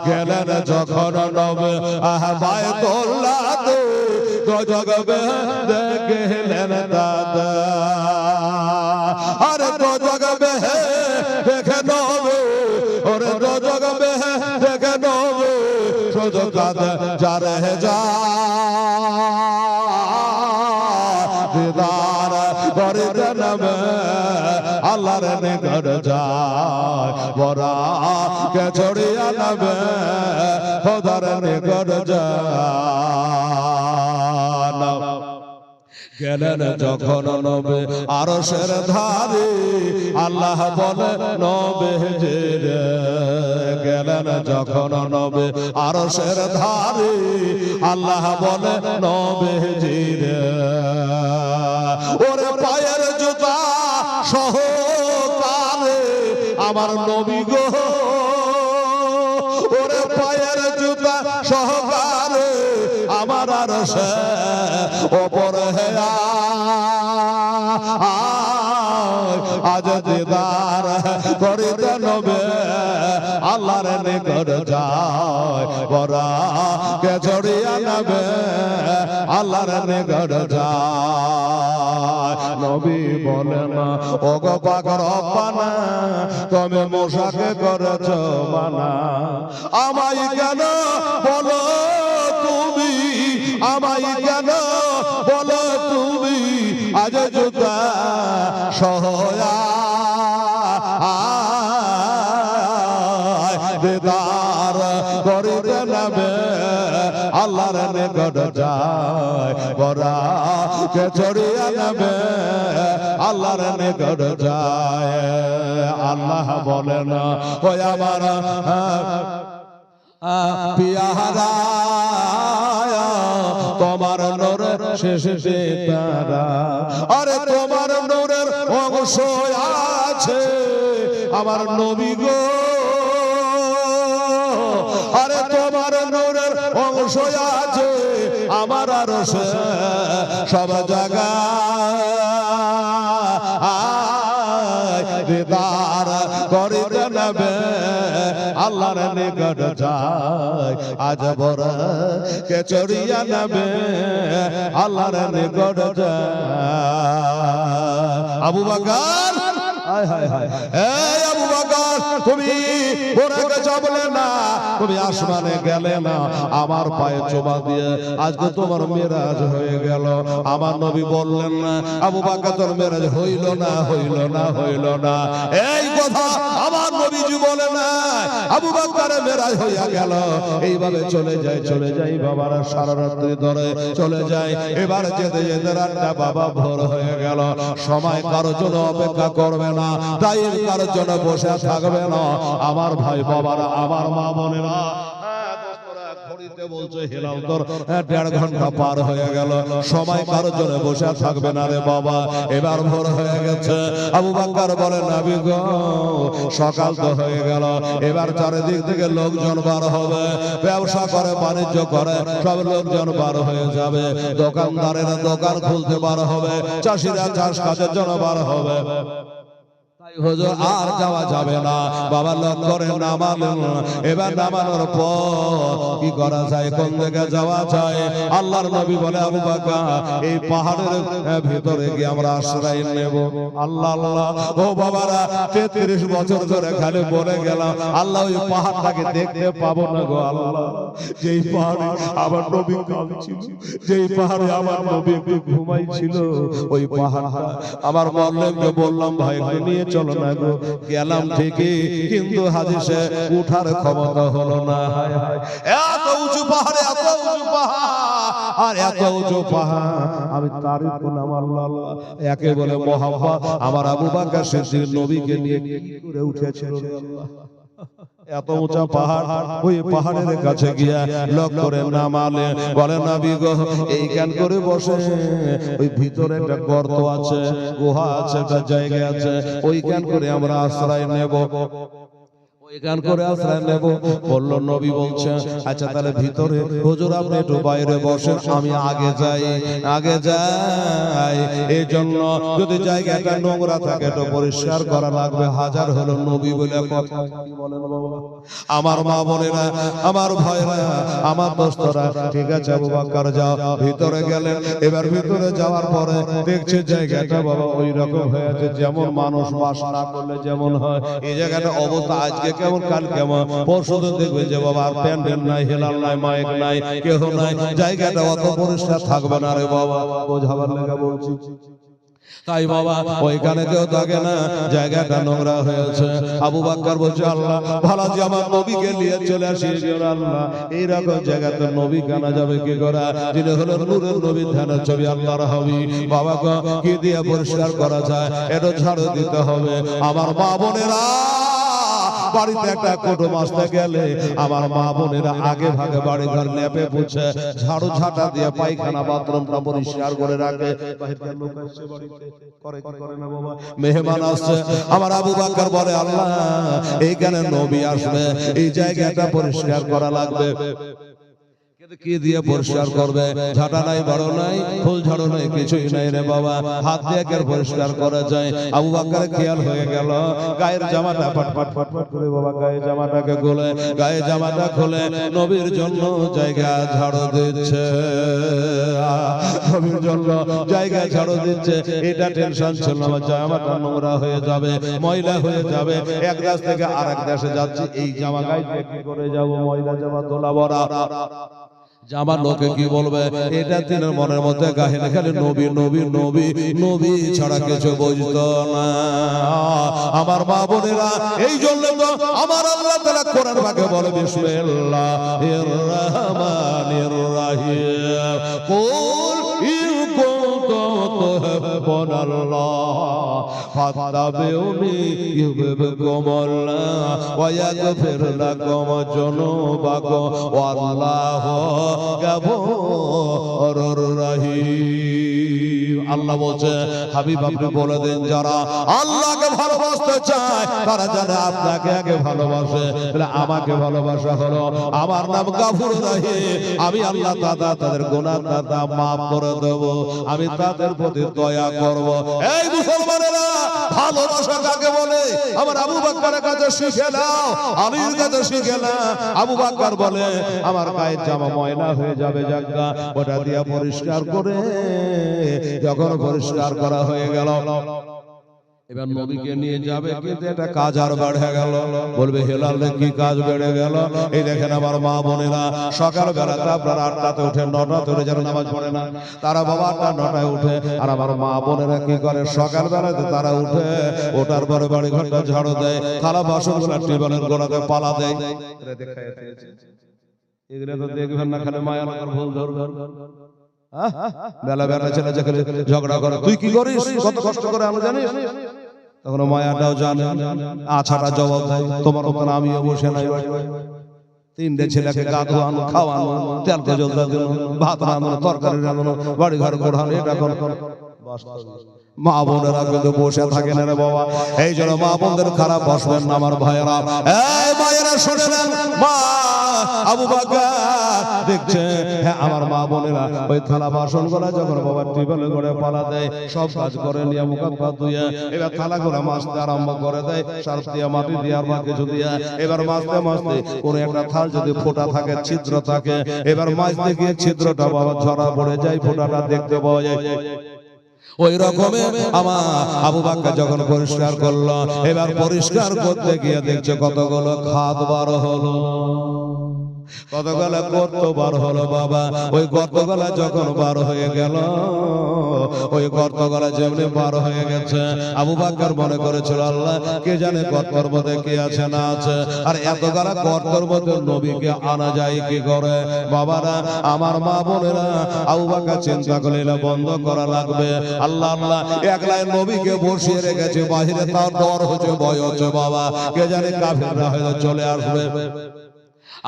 গেলেন যখন নবে বায়তুল্লাহতে তো জগবে দেখলেন তাহাতে আরে তো জগবে দেখে নবে ওরে তো জগবে দেখে নবে শুধু কাঁদে যারে যা দিদার করিতে নবে আল্লাহর নিকট যায় বরা কে ছড়িয়া নবে খোদার নিকট যায় গেলেন যখন নবে আরশের ধারে আল্লাহ বলে নবে যে গেলেন যখন নবে আরশের ধারে আল্লাহ বলে নবে যে ওরে পায়ের জুতা সহকারে আমার নবী গো ওরে পায়ের জুতা সহকারে আমার আরশে ওপরে আজ দিদার করিতে নবে আল্লাহর নিকট যায় বরা কে ছড়িয়া নবে আল্লাহর নিকট যায় নবী বলেন ওগো পাক রব্বানা তুমি মুসাকে করেছ মানা আমায় কেন বলো তুমি আমায় কেন বলো তুমি আজ জুতা সহয়া দিদার করিতে নবে আল্লাহর নিকট যায় বরা কে ছড়িয়া নবে আল্লাহর নিকট যায় আল্লাহ বলেন ওই আমার পিয়ারা তোমার নূরের শেষে তারা আরে তোমার নূরের অংশ আছে আমার নবী গো আরে তোমার নূরের অংশ আছে আমার আরশে সব জায়গায় দিদার করিতে নবে আল্লাহর নিকট যায় আজ বরা কে ছড়িয়া নবে আল্লাহর নিকট যায় আবু বকর এই আবু বকর তুমি ওরাকে যাবলে না তুমি আসমানে গেলে না আমার পায়ে চুমা দিয়ে আজকে তোমার মেরাজ হয়ে গেল আমার নবী বললেন না আবু বকর তোর মেরাজ হইল না হইল না হইল না এই কথা আমার নবীজি বলে না আবু বকরের মেরাজ হইয়া গেল এইভাবে চলে যাই বাবারা সারা রাত্রি ধরে চলে যায় এবার যেতে যেতে রাতটা বাবা ভোর হয়ে গেল সময় কারোর জন্য অপেক্ষা করবে না টাইম কারোর জন্য বসে থাকবে না আমার ভাই বাবারা আমার মা বোনেরা বলছে হেলাল তোর 1.5 ঘন্টা পার হয়ে গেল সময় কারোর জন্য বসে থাকবে না রে বাবা এবার ভোর হয়ে গেছে আবু বকর বলে নবী গো সকাল তো হয়ে গেল এবার চারিদিক থেকে লোকজন বার হবে ব্যবসা করে বাণিজ্য করে সব লোকজন বার হয়ে যাবে দোকানদারেরা দোকান খুলতে বার হবে চাষিরা চাষ কাজের জন্য বার হবে হুজুর আর যাওয়া যাবে না বাবা লোক করে নামালেন এবার নামানোর পর কি করা যায় কোন দিকে যাওয়া যায় আল্লাহর নবী বলে আবু বকর এই পাহাড়ের ভিতরে গিয়ে আমরা আশ্রয় নেব আল্লাহ আল্লাহ ও বাবারা 33 বছর ধরে খালি বলে গেলাম আল্লাহ ওই পাহাড়টাকে দেখতে পাবো না গো আল্লাহ যেই পাহাড়ে আমার নবী কাঁদছিল যেই পাহাড়ে আমার নবী একটু ঘুমাইছিল ওই পাহাড়টা আমার মাওলানাকে বললাম ভাই নিয়ে চলো না গো গেলাম ঠিকই কিন্তু হাদিসে উঠার ক্ষমতা হলো না এত উঁচু পাহাড়ে এত উঁচু পাহাড় আর এত উঁচু পাহাড় আমি তারিফ করলাম আল্লাহ একে বলে মোহাম্মদ আমার আবু বকর সিদ্দিক নবীকে নিয়ে কি করে উঠেছিল আল্লাহ এত উঁচা পাহাড় ওই পাহাড়ের কাছে গিয়া লোক করে নামালে বলে নবী গো এই জ্ঞান করে বসে ওই ভিতরে একটা গর্ত আছে গুহা আছে একটা জায়গা আছে ওই জ্ঞান করে আমরা আশ্রয় নেব এখান করে আশ্রয় নেব। বলল নবী বলছে আচ্ছা তাহলে ভিতরে হুজুর আপনি একটু বাইরে বসেন, আমি আগে যাই। এই জন্য যদি জায়গাটা নোংরা থাকে একটু পরিষ্কার করা লাগবে। হাজার হলো নবী বলে কথা। কি বলেন বাবা? আমার মা বোনেরা, আমার ভাইরা, আমার দোস্তরা, ঠিক আছে আবু বকর যাও। ভিতরে গেলেন। এবার ভিতরে যাওয়ার পরে দেখছে জায়গাটা বাবা ওই রকম হয়ে আছে যেমন মানুষ বাস না করলে যেমন হয়। এই জায়গাটা অবস্থা আজকে কেমন কাল কেমন, পরশুদিন দেখবে যে বাবা আর প্যান্ডেল নাই, হেলাল নাই, মাইক নাই, কেহ নাই, জায়গাটা অত পরিষ্কার থাকবে না রে বাবা। বোঝাবার লেগে বলছি। তাই বাবা ওইখানে কেউ থাকে না, জায়গাটা নোংরা হয়েছে। আবু বকর বলছে আল্লাহ ভালো যে আমার নবীকে নিয়ে চলে আসি। আল্লাহ এইরকম জায়গাতে নবী কানা যাবে কি করে? যিনি হলেন নূরের নবী, ধ্যানের ছবি, আল্লাহর হাবিব। বাবা কি দিয়ে পরিষ্কার করা যায়? এটা ঝাড়ু দিতে হবে। আমার মা বোনেরা, বাড়িতে একটা কুটুম আসতে গেলে আমার মা বোনেরা আগে ভাগে বাড়ি ঘর লেপে পুছে ঝাড়ু ঝাঁটা দিয়ে পায়খানা বাথরুমটা পরিষ্কার করে রাখে। মেহমান আসছে, আমার আবু বকর বলে আল্লাহ এইখানে নবী আসবে, এই জায়গাটা পরিষ্কার করা লাগবে। কি দিয়ে পরিষ্কার করবে? ঝাঁটা নাই, বড় নাই, ফুল ঝাড়ু নাই, কিছুই নাই রে বাবা। হাত দিয়ে কে পরিষ্কার করা যায়? আবু বকরের খেয়াল হয়ে গেল গায়ের জামাটা ফটফট ফটফট করে বাবা গায়ের জামাটাকে খুলে, গায়ের জামাটা খুলে নবীর জন্য জায়গা ঝাড়ু দিচ্ছে। নবীর জন্য জায়গা ঝাড়ু দিচ্ছে। এটা টেনশন ছিল না, জামাটা নোংরা হয়ে যাবে, ময়লা হয়ে যাবে। এক দেশ থেকে আরেক দেশে যাচ্ছি, এই জামা গায়ে কি করে যাব? ময়লা জামা তোলা ভরা জামা, লোকে কি বলবে? এটা তিনের মনের মধ্যে গাহিনে খালি নবী নবী নবী নবী ছাড়া কিছু বুঝতো না। আমার মা বোনেরা, এই জন্য তো আমার আল্লাহ তাআলা কোরআন পাকে বলে বিসমিল্লাহির রহমানির রহিম কুল ইন কুনতুম তুহিব্বুনাল্লাহ ফাত্তাবিউনি ইউহিব্বুকুমুল্লাহ ওয়া ইয়াগফির লাকুম যুনুবাকুম ওয়াল্লাহু গফুরুর রহিম। আল্লাহ বলছে হাবিব আপনি বলে দেন যারা আল্লাহকে ভালোবাসতে চায় তারা জানে আপনাকে আগে ভালোবাসে। তাহলে আমাকে ভালোবাসা হলো আমার নাম গফুরুর রহিম। আমি আল্লাহ তাআলা তাদের গুনাহ দাতা maaf করে দেব, আমি তাদের প্রতি দয়া করব। এই মুসলমানেরা, ভালোবাসা কাকে বলে? আমার আবু বকরের কাছে শিখে নাও, আলীর কাছে শিখে নাও। আবু বকর বলে আমার গায়ের জামা ময়লা হয়ে যাবে, জায়গা ওটা দিয়ে পরিষ্কার করে, যখন পরিষ্কার করা হয়ে গেল এবার নবীকে নিয়ে যাবে, কিন্তু এটা কাজ আর বেড়ে গেল। বলবে হেলাল কি কাজ বেড়ে গেল? এই দেখেন আমার মা বোনেরা, সকাল বেলাতে আপনারা 8টাতে উঠে 9টাতে উঠে যারা নামাজ পড়ে না, তারা বাবা 8টা 9টায় উঠে। আর আমার মা বোনেরা কি করে? সকাল বেলাতে তারা উঠে, ওঠার পরে বাড়ি ঘরটা ঝাড়ু দেয়, থালা বাসনগুলো টেবিলের গোড়াতে পালা দেয়। এগুলো তো দেখবেন না, খালি মায়া লাগার ভুল ধরবেন। বেলা বেলা ছেলে ঝগড়া করে, তুই কি করিস, কত কষ্ট করে আমি জানিস? তখন মায়াটাও জানে, আছাটা জবাব দেয়, তোমার ওখানে আমিও বসে নাই। 3টে ছেলেকে গা ধোয়ানো, খাওয়ানো, তেল তেজল দেওয়ানো, ভাত রান্নানো, তরকারি রান্নানো, বাড়ি ঘর ঘোরানো, এটা কোন মা বোনেরা কিন্তু বসে থাকে না রে বাবা। এই জন্য মা বোনদের খারাপ বসবেন না আমার ভাইয়েরা। এই মায়েরা শুনলেন, মা আবু বকর দেখছে, হ্যাঁ আমার মা বোনেরা ওই থালা বাসন গুলা যখন বাবা টেবিলে করে পালা দেয়, সব কাজ করে নিয়ে মুখ হাত ধুয়ে এবার থালা গুলা মাজতে আরম্ভ করে দেয়, সার্ফ দিয়ে মাটি দিয়ে আর বা কিছু দিয়ে এবার মাজতে মাজতে কোন একটা থাল যদি ফোঁটা থাকে, ছিদ্র থাকে, এবার মাজতে গিয়ে ছিদ্রটা বাবা ঝরা পড়ে যায়, ফোঁটাটা দেখতে পাওয়া যায়। ওই রকমে আমার আবু বকর যখন পরিষ্কার করলো, এবার পরিষ্কার করতে গিয়ে দেখছে কতগুলো খাদ বার হলো, কতগুলো গর্ত বার হলো বাবা। ওই গর্তগুলা যখন বার হয়ে গেল, ওই গর্তগুলা যেমনি বার হয়ে গেছে, আবু বকর মনে করেছিল আল্লাহ কে জানে গর্তর মধ্যে কে আছে না আছে, আর এতগুলা গর্তর মধ্যে নবীকে আনা যায় কি করে? বাবারা, আমার মা বোনেরা, আবু বকর চিন্তা করলে বন্ধ করা লাগবে। আল্লাহ আল্লাহ একলাই নবীকে বসিয়ে রেখেছে বাহিরে, তার ডর হচ্ছে, ভয় হচ্ছে বাবা, কে জানে কাফিররা হয়তো চলে আসবে।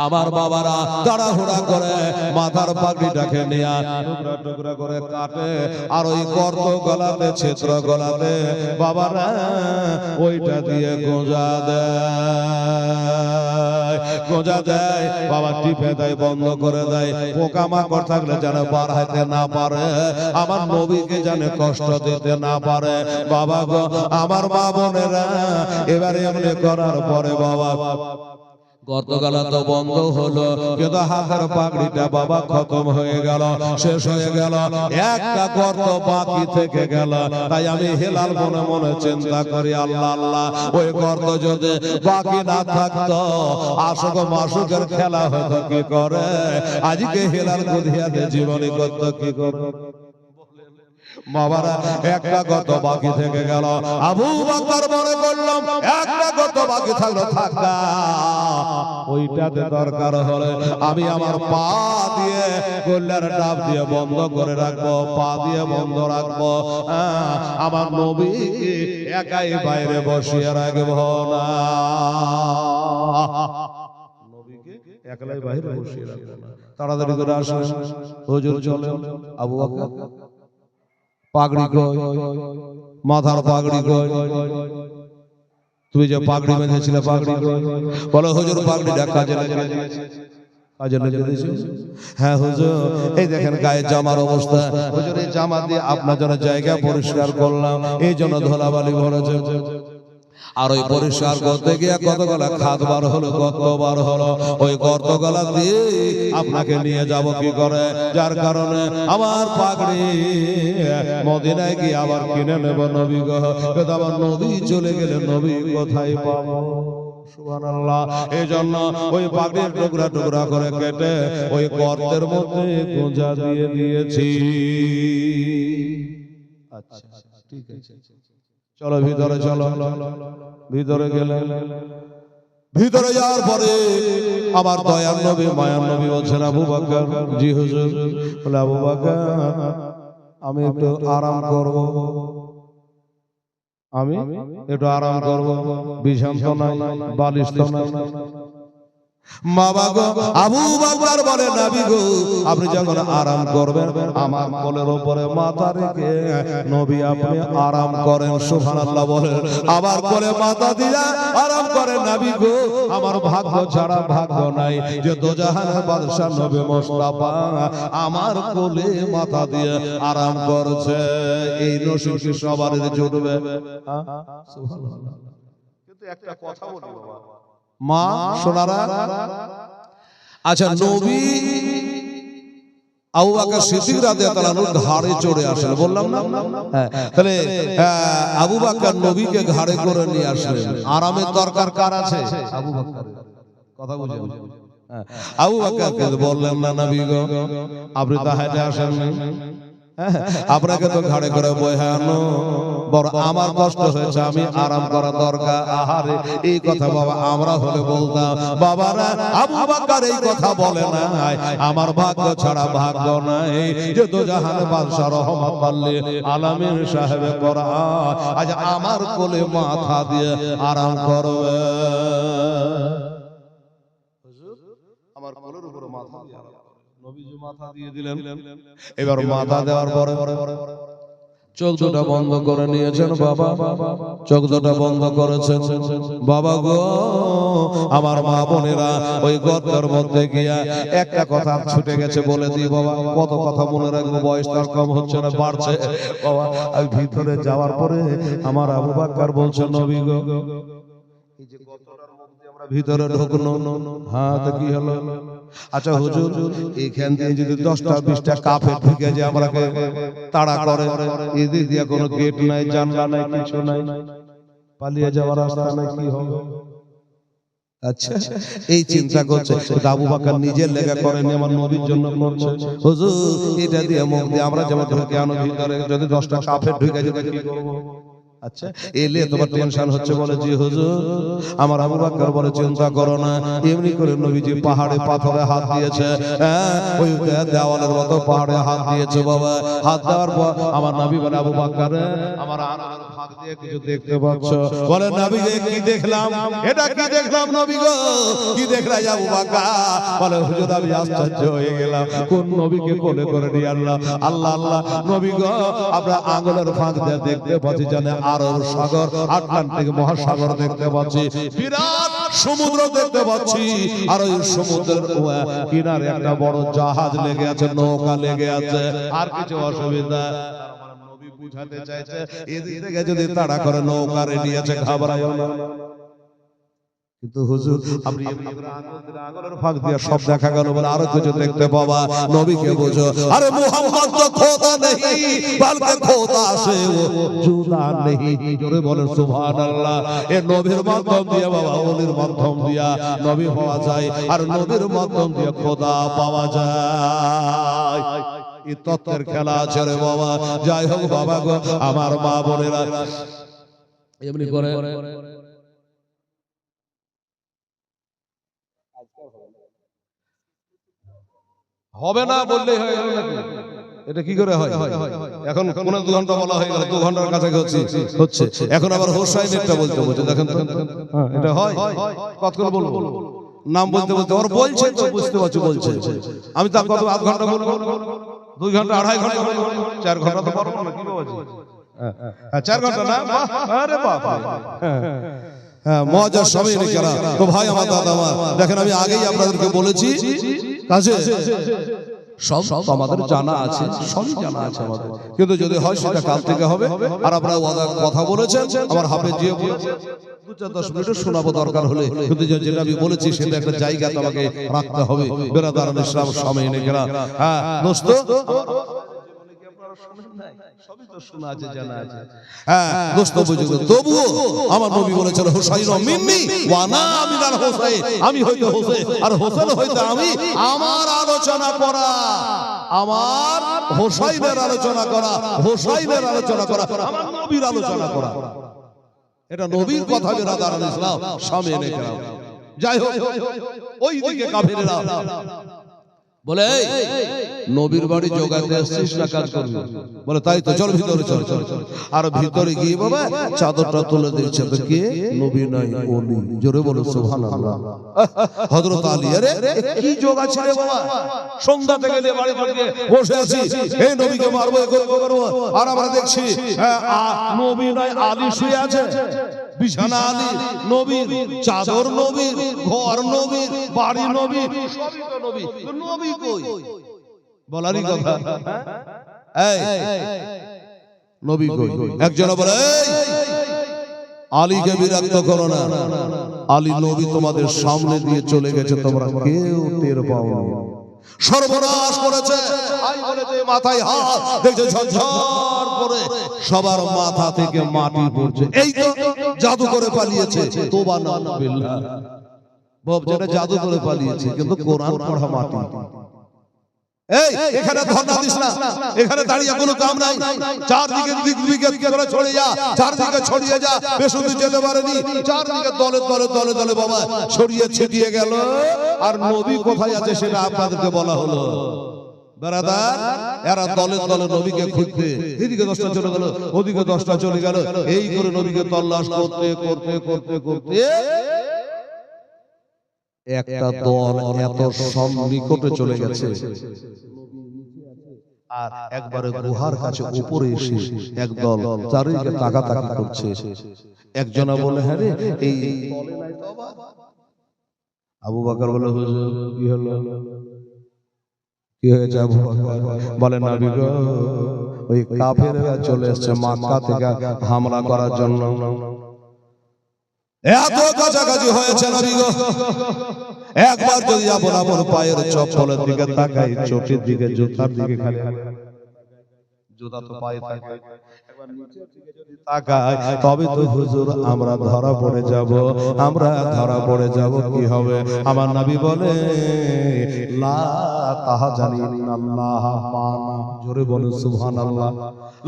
আমার বাবারা তাড়াহুড়া করে মাথার পাগড়িটাকে নিয়ে টুকরা টুকরা করে কাটে আর ওই গর্ত গলাতে ছিদ্র গলাতে বাবারা ওইটা দিয়ে গোঁজা দেয় বাবা টিপে দেয় বন্ধ করে দেয় পোকামাকড় থাকলে যেন বার হাইতে না পারে আমার নবীকে যেন কষ্ট দিতে না পারে বাবা গো আমার মা বোনেরা এবারে এমনি করার পরে বাবা গতকালা তো বন্ধ হলো কিন্তু হাতের পাগড়িটা বাবা খতম হয়ে গেল শেষ হয়ে গেল একটা গর্ত বাকি থেকে গেল তাই আমি হেলাল মনে মনে চিন্তা করি আল্লাহ আল্লাহ ওই গর্ত যদি বাকি না থাকতো আশুক মাসুকের খেলা হতো কি করে আজকে হেলাল বুধিয়াতে জীবনী করতো কি করে বাবারা একটা গত বাকি থেকে গেল আবু বকর মনে করলাম একটা গত বাকি থাকলো থাকা ওইটাতে দরকার হলে আমি আমার পা দিয়ে কল্যাণ ডাব দিয়ে বন্ধ করে রাখবো পা দিয়ে বন্ধ রাখবো আমার নবী একাই বাইরে বসিয়ে রাখবো না নবীকে একলাই বাইরে বসিয়ে রাখবো না তাড়াতাড়ি করে আসেন হুজুর চলেন আবু বকর পাগড়ি কই মাথার পাগড়ি কই তুমি যে পাগড়ি বেঁধেছিলে পাগড়ি কই বলো হুজুর পাগড়িটা কাজে লাগিয়েছে হ্যাঁ হুজুর এই দেখেন গায়ে জামার অবস্থা হুজুর এই জামা দিয়ে আপনার জন্য জায়গা পরিষ্কার করলাম এই জন্য ধুলাবালি ভরেছে আর ওই পরিষ্কার করতে গিয়ে কতগুলা খাদ বার হলো কতবার হলো ওই গর্তগুলা দিয়ে আপনাকে নিয়ে যাব কি করে যার কারণে আমার পাগড়ি মদিনায় গিয়ে আবার কিনে নেব নবী গো কিন্তু আমার নবী চলে গেলে নবী কোথায় পাবো সুবহানাল্লাহ এজন্য ওই পাগড়ির টুকরা টুকরা করে কেটে ওই গর্তের মধ্যে গোঁজা দিয়ে দিয়েছি আচ্ছা ঠিক আছে চলো ভিতরে চলো ভিতরে গেলে ভিতরে যাওয়ার পরে আমার দয়ার নবী মায়ার নবী বলছেন আবু বকর জি হুজুর বলে আবু বকর আমি একটু আরাম করব আমি একটু আরাম করব বিছানা তো নাই বালিশ তো নাই বাবা গো আবু বকর বলে নবী গো আপনি যখন আরাম করবেন আমার কোলের উপরে মাথা রেখে নবী আপনি আরাম করেন সুবহানাল্লাহ বলেন আবার কোলে মাথা দিয়া আরাম করেন নবী গো আমার ভাগ্য ছাড়া ভাগ্য নাই যে দোজাহানের বাদশা নবী মুস্তাফা আমার কোলে মাথা দিয়ে আরাম করছে এই নসিব কি সবার জুটবে সুবহানাল্লাহ কিন্তু একটা কথা বলি বাবা মা সোনারা আচ্ছা নবী আবু বকর সিদ্দিক রাদিয়াল্লাহু আনহু ঘাড়ে চড়ে আসেন বললাম না হ্যাঁ তাহলে আবু বকর নবীকে ঘাড়ে করে নিয়ে আসলেন আরামের দরকার কার আছে আবু বকর কথা বুঝেন আবু বকরকে বললেন না নবী গো আপনি তো হেঁটে আসেন আপনাকে তো ঘাড়ে করে বয়ানো বড় আমার কষ্ট হয়েছে আমি আরাম করা দরকার আহারে এই কথা বাবা আমরা হলে বলতাম বাবারা আবু বকর এই কথা বলে না আমার ভাগ্য ছাড়া ভাগ্য নাই যে দোজাহানের বাদশা রহমাতুল লিল আলামিন সাহেবে কোরআন আজ আমার কোলে মাথা দিয়ে আরাম করবে হুজুর আমার কোলের উপরে মাথা দিয়ে নবীজি মাথা দিয়ে দিলেন এবার মাথা দেওয়ার পরে চোখ দুটো বন্ধ করে নিয়েছেন বাবা চোখ দুটো বন্ধ করেছেন বাবা গো আমার মা বোনেরা ওই গর্তের মধ্যে গিয়া একটা কথা ছুটে গেছে বলে দিই বাবা কত কথা মনে রাখবো বয়স তার কম হচ্ছে না বাড়ছে বাবা আমি ভিতরে যাওয়ার পরে আমার আবু বকর বলছে নবী গো এই যে গর্তটার মধ্যে আমরা ভিতরে ঢুকনো হ্যাঁ তো কি হলো আচ্ছা হুজুর এইখান দিয়ে যদি 10টা 20টা কাফের ঢুকে যায় আমরাকে তাড়া করে এদিক দিয়ে কোনো গেট নাই জানলা নাই কিছু নাই পালিয়ে যাওয়ার রাস্তা নাই কি হবে আচ্ছা এই চিন্তা করছে আবু বকর নিজের লেগা করেনি আমার নবীর জন্য করছে হুজুর এটা দিয়ে মুখ দিয়ে আমরা যেমন ঢুকে আনো ভিতরে যদি 10টা কাফের ঢুকে যায় কি করব আচ্ছা এলে তোমার টেনশন হচ্ছে বলে জি হুজুর আমার আবু বকর বলে চিন্তা করো না এমনি করে নবীজি পাহাড়ে পাথরে হাত দিয়েছে ওই দেওয়ালের মতো পাহাড়ে হাত দিয়েছে বাবা হাত দেওয়ার পর আমার নবী বলে আবু বকর আমার ফাঁক দিয়ে কিছু দেখতে পাচ্ছ? বলে নবী গো কি দেখলাম? এটা কি দেখলাম নবী গো? কি দেখলাই আবু বকর? বলে হুজুর আমি আশ্চর্য হয়ে গেলাম, কোন নবীকে কোলে করে নিয়ে আল্লাহ আল্লাহ আল্লাহ নবী গো আমরা আঙ্গুলের ফাঁক দিয়ে দেখতে পাচ্ছি জানে আরব সাগর, আটলান্টিক মহাসাগর দেখতে পাচ্ছি, বিরাট সমুদ্র দেখতে পাচ্ছি, আর ওই সমুদ্রের কিনারে একটা বড় জাহাজ লেগে আছে, নৌকা লেগে আছে, আর কিছু অসুবিধা নবী বুঝাতে চাইছে এদিক থেকে যদি তাড়া করে নৌকা রেডি আছে, ঘাবড়ায়ও না। কিন্তু হুজুর আপনি আঙ্গুলের ফাঁক দিয়ে সব দেখা গেল, বলে আরো কিছু দেখতে পাবা, নবীকে বুঝো। আরে মুহাম্মদ তো খোদা নেই বলকে খোদা সে ও জুদা নেই। জোরে বলেন সুবহানাল্লাহ। এ নবীর মাধ্যম দিয়ে বাবা, ওলির মাধ্যম দিয়া নবী পাওয়া যায়, আর নবীর মাধ্যম দিয়ে খোদা পাওয়া যায়। এই তত্ত্বের খেলা আছে রে বাবা। যাই হোক বাবা গো, আমার মা বোনেরা এমনি করে হবে না বললেই হয়ে গেল নাকি? এটা কি করে হয়? এখন কোন 2 ঘন্টা বলা হয়ে গেল, 2 ঘন্টার কাছাকাছি হচ্ছে, এখন আবার হোসাইনেরটা বলতে বলছে, দেখেন তো এটা হয় কত করে বলবো, নাম বলতে বলতে ওর বলছে তো বুঝতে পারছো বলছে, আমি তো কত আধ ঘন্টা বলবো, 2 ঘন্টা 2.5 ঘন্টা বলবো, 4 ঘন্টা তো পারবো না, কি বাবাজি? হ্যাঁ 4 ঘন্টা না, আরে বাপ রে, হ্যাঁ মজার সময় নেই করা। তো ভাই আমার দাদা আমার দেখেন, আমি আগেই আপনাদেরকে বলেছি কাজে সব আমাদের জানা আছে, সবই জানা আছে আমাদের, কিন্তু যদি হয় সেটা কাল থেকে হবে। আর আপনারা কথা বলেছেন, আমার হাফেজ জিও বলেছেন 2-4-10 মিনিট শোনাবো দরকার হলে, কিন্তু যেটা আমি বলেছি সেটা একটা জায়গা তোমাকে রাখতে হবে। বেরাদার ইসলাম সময় নেই করা। হ্যাঁ দোস্ত সবই তো শোনা আছে, জানা আছে। হ্যাঁ দোস্ত বুঝুন, তবুও আমার নবী বলেছেন হুসাইন মিন্নি ওয়া আনা মিনাল হুসাইন, আমি হইতে হোসেন আর হোসেন হইতে আমি। আমার আলোচনা করা, আমার হুসাইনের আলোচনা করা, হুসাইনের আলোচনা করা, আমার নবীর আলোচনা করা, এটা নবীর কথা। বেরাদার ইসলাম সামনে এনে গেল। যাই হোক ওই দিকে কাফেররা বলে নবীর বাড়ি জোগাতে আসছিস না কাজ করবি? বলে তাই তো, চল ভিতরে চল চল। আর ভিতরে গিয়ে বাবা চাদরটা তুলে দিচ্ছে, তো কে? নবী নাই ওলি। জোরে বলো সুবহানাল্লাহ। হযরত আলী, আরে কি যোগ আছে রে বাবা, সন্ধ্যা থেকে নিয়ে বাড়ি থেকে বসে আছি, এই নবীকে মারবো করবো, আর আমরা দেখছি নবী নাই আলী শুয়ে আছে, বিছানা আলী নবীর, চাদর নবীর, ঘর নবীর, বাড়ি নবীর, সবই তো নবী। তো নবী কই? বলারই কথা। এই নবী কই? একজন বলে আলীকে বিরক্ত করো না, আলী নবী তোমাদের সামনে দিয়ে চলে গেছে, তোমরা কেউ টের পাওনি। সর্বনাশ করেছে, মাথায় হাত দেখছে ঝরঝর করে সবার মাথা থেকে মাটি পড়ছে। এই তো জাদু করে পালিয়েছে, তোবা না বিল্লাহ, বাপ যেটা জাদু করে পালিয়েছে, কিন্তু কোরআন পড়া মাটি। এই এখানে ধর্ণা দিস না, এখানে দাঁড়িয়ে কোনো কাম নাই, চারদিকে দিক করে ছড়িয়ে যা, চারদিকে ছড়িয়ে যা, বেশি যেতে পারেনি, চারদিকে দলে দলে দলে দলে বাবা ছড়িয়ে ছিটিয়ে গেল। আর নবী কোথায় আছে সেটা আপনাদেরকে বলা হলো। বেরাদার এরা দলে দলে নবীকে খুঁজতে, এদিকে 10টা চলে গেল, ওদিকে 10টা চলে গেল, এই করে নবীকে তল্লাশ করতে করতে করতে করতে একটা দল এত নিকটে চলে গেছে, আর একবারে গুহার কাছে উপরে এসে একদল চারিদিকে তাকাতাকি করছে। একজনা বলে, হ্যাঁ রে এই আবু বকর বলে, হুজুর কি হলো, কি হয়েছে? আবু বকর বলে, নবী গো ওই কাফেররা চলে এসেছে মক্কা থেকে হামলা করার জন্য। এত কাছাকাছি হয়েছে নবী গো, একবার যদি আপন পায়ের চপ্পলের দিকে তাকাই, চোখের দিকে, জুতার দিকে, খালি জুতা তো পায়ে থাকে, একবার নিচের দিকে যদি তাকাই, তবে তো হুজুর আমরা ধরা পড়ে যাব, আমরা ধরা পড়ে যাব। কি হবে? আমার নবী বলে, লা তাহজানি ইন্নাল্লাহ মা'না। জোরে বলেন সুবহানাল্লাহ।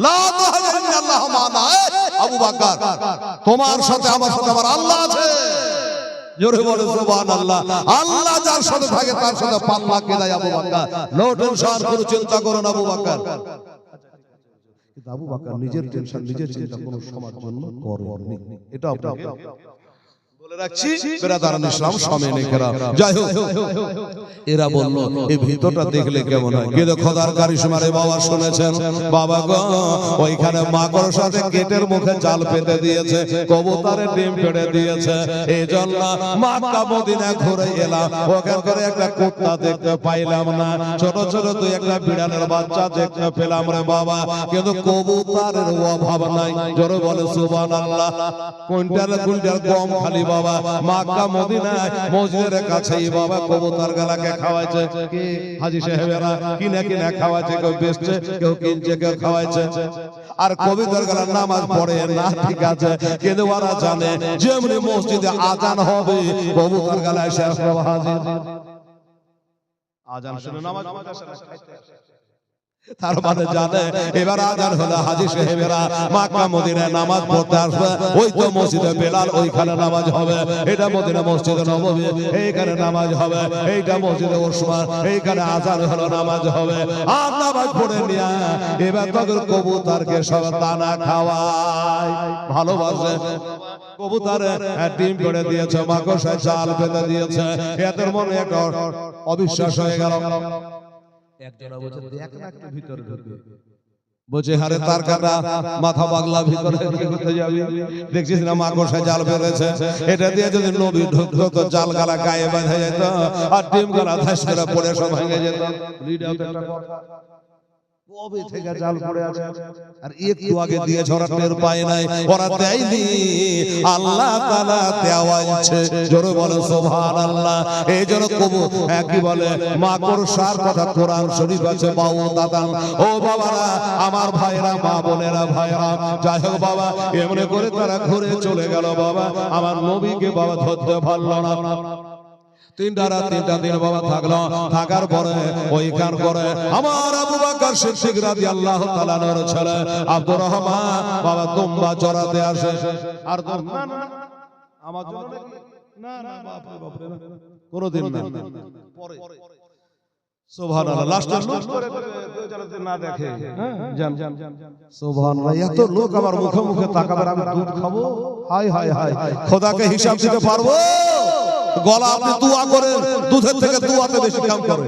লা তাহজানি ইন্নাল্লাহ মা'না। আবু বকর তোমার সাথে আমার সাথে আমার আল্লাহ আছে। জোরে বলে সুবহানাল্লাহ। আল্লাহ যার সাথে থাকে তার সাথে পাল্লা কে দেয় আবু বকর। নো টেনশন, কোনো চিন্তা করো না আবু বকর। কিন্তু আবু বকর নিজের টেনশন নিজের চিন্তা কোনো সমাজ জন্য করেননি। এটা আপনাকে বলে রাখছি বেরাদারান ইসলাম সামনে কেরা। যাই হোক, এরা বলল এই ভিতরটা দেখলে কেমন হয়, কিন্তু খোদার কারিশমারে বাবা শুনেছেন বাবা গো, ওইখানে মাকড় সাথে গেটের মুখে জাল পেতে দিয়েছে, কবুতরের ডিম পেড়ে দিয়েছে। এই জন্য মক্কা মদিনা ঘুরে এলাম, ওখানে একটা কুত্তা দেখতে পাইলাম না, ছোট ছোট দুই একটা বিড়ালের বাচ্চা দেখতে পেলাম রে বাবা, কিন্তু কবুতরের অভাব নাই। জোরে বলে সুবহানাল্লাহ। কুইন্টাল কুইন্টাল গম খালি বাবা মক্কা মদিনায় মসজিদের কাছেই বাবা কবুতর গালাকে খাওয়াইছে। কি হাজী সাহেবেরা কিনে কিনে খাওয়াইছে, কেউ বেচছে, কেউ কিনছে, কেউ খাওয়াইছে। আর কবুতর গালার নামাজ পড়ে না, ঠিক আছে, কিন্তু ওরা জানে যেমনি মসজিদে আজান হবে কবুতর গালায় শেষ হবে হাজির। আজান শুনে নামাজ পড়তে আসে, তার মানে জানে এবার আজান হলে হাজী সাহেবেরা মক্কা মদিনায় নামাজ পড়তে আসবে। ওই তো মসজিদে বেলাল, ওইখানে নামাজ হবে। এটা মদিনা মসজিদে নববী, এইখানে নামাজ হবে। এইটা মসজিদে ওসমান, এইখানে আজান হলো, নামাজ হবে। আর নামাজ পড়ে নিয়ে এবার তখন কবুতরকে সব দানা খাওয়ায়, ভালোবাসে। কবুতরে ডিম পেড়ে দিয়েছে, মাকড়সায় জাল পেতে দিয়েছে। এদের মনে একটা অবিশ্বাস হয়ে গেল। একজন বলছে দেখ না একটু ভিতরে ঢুকে, বলছে হারে তার কাটা মাথা পাগলা, ভিতরে কি করতে যাবি? দেখছিস না মাকড়সায় জাল বেঁধেছে, এটা দিয়ে যদি নবী ঢুকতো তো জাল গালা গায়ে বাঁধা যেত, আর ডিম গালা ধাস করে পড়ে সব ভেঙে যেত। কবে থেকে জাল পড়ে আছে, আর একটু আগে দিয়ে ঝরা টের পায় নাই, ওরা দেয়নি, আল্লাহ তাআলা দেওয়াইছে। জোরে বলো সুবহানাল্লাহ। এই জন্য কবু কি বলে মাকড়সার কথা কোরআন শরীফ আছে বাউ দাদান। ও বাবারা, আমার ভাইরা, মা বোনেরা, ভাইরা, যাই হোক বাবা, এমনি করে তারা ঘুরে চলে গেল বাবা, আমার নবীকে বাবা ধরতে পারল না। তিনটা রাত তিনটা দিন বাবা থাকলো, থাকার পরে ওইখান করে আমার আবু বকর সিদ্দিক রাদিয়াল্লাহু তাআলা আনহুর ছেলে আব্দুর রহমান বাবা দুম্বা চড়াতে আসে। আর না না আমার জন্য না না বাপরে বাপরে কোনদিন না, পরে সুবহানাল্লাহ। লাস্টের লোক করে যাতে না দেখে, হ্যাঁ জান সুবহানাল্লাহ। এত লোক আমার মুখে মুখে তাকাবে, আমি দুধ খাবো, হায় হায় হায়, খোদাকে হিসাব দিতে পারবো? গলা আপনি দোয়া করেন, দুধের থেকে দোয়াতে বেশি কাম করে।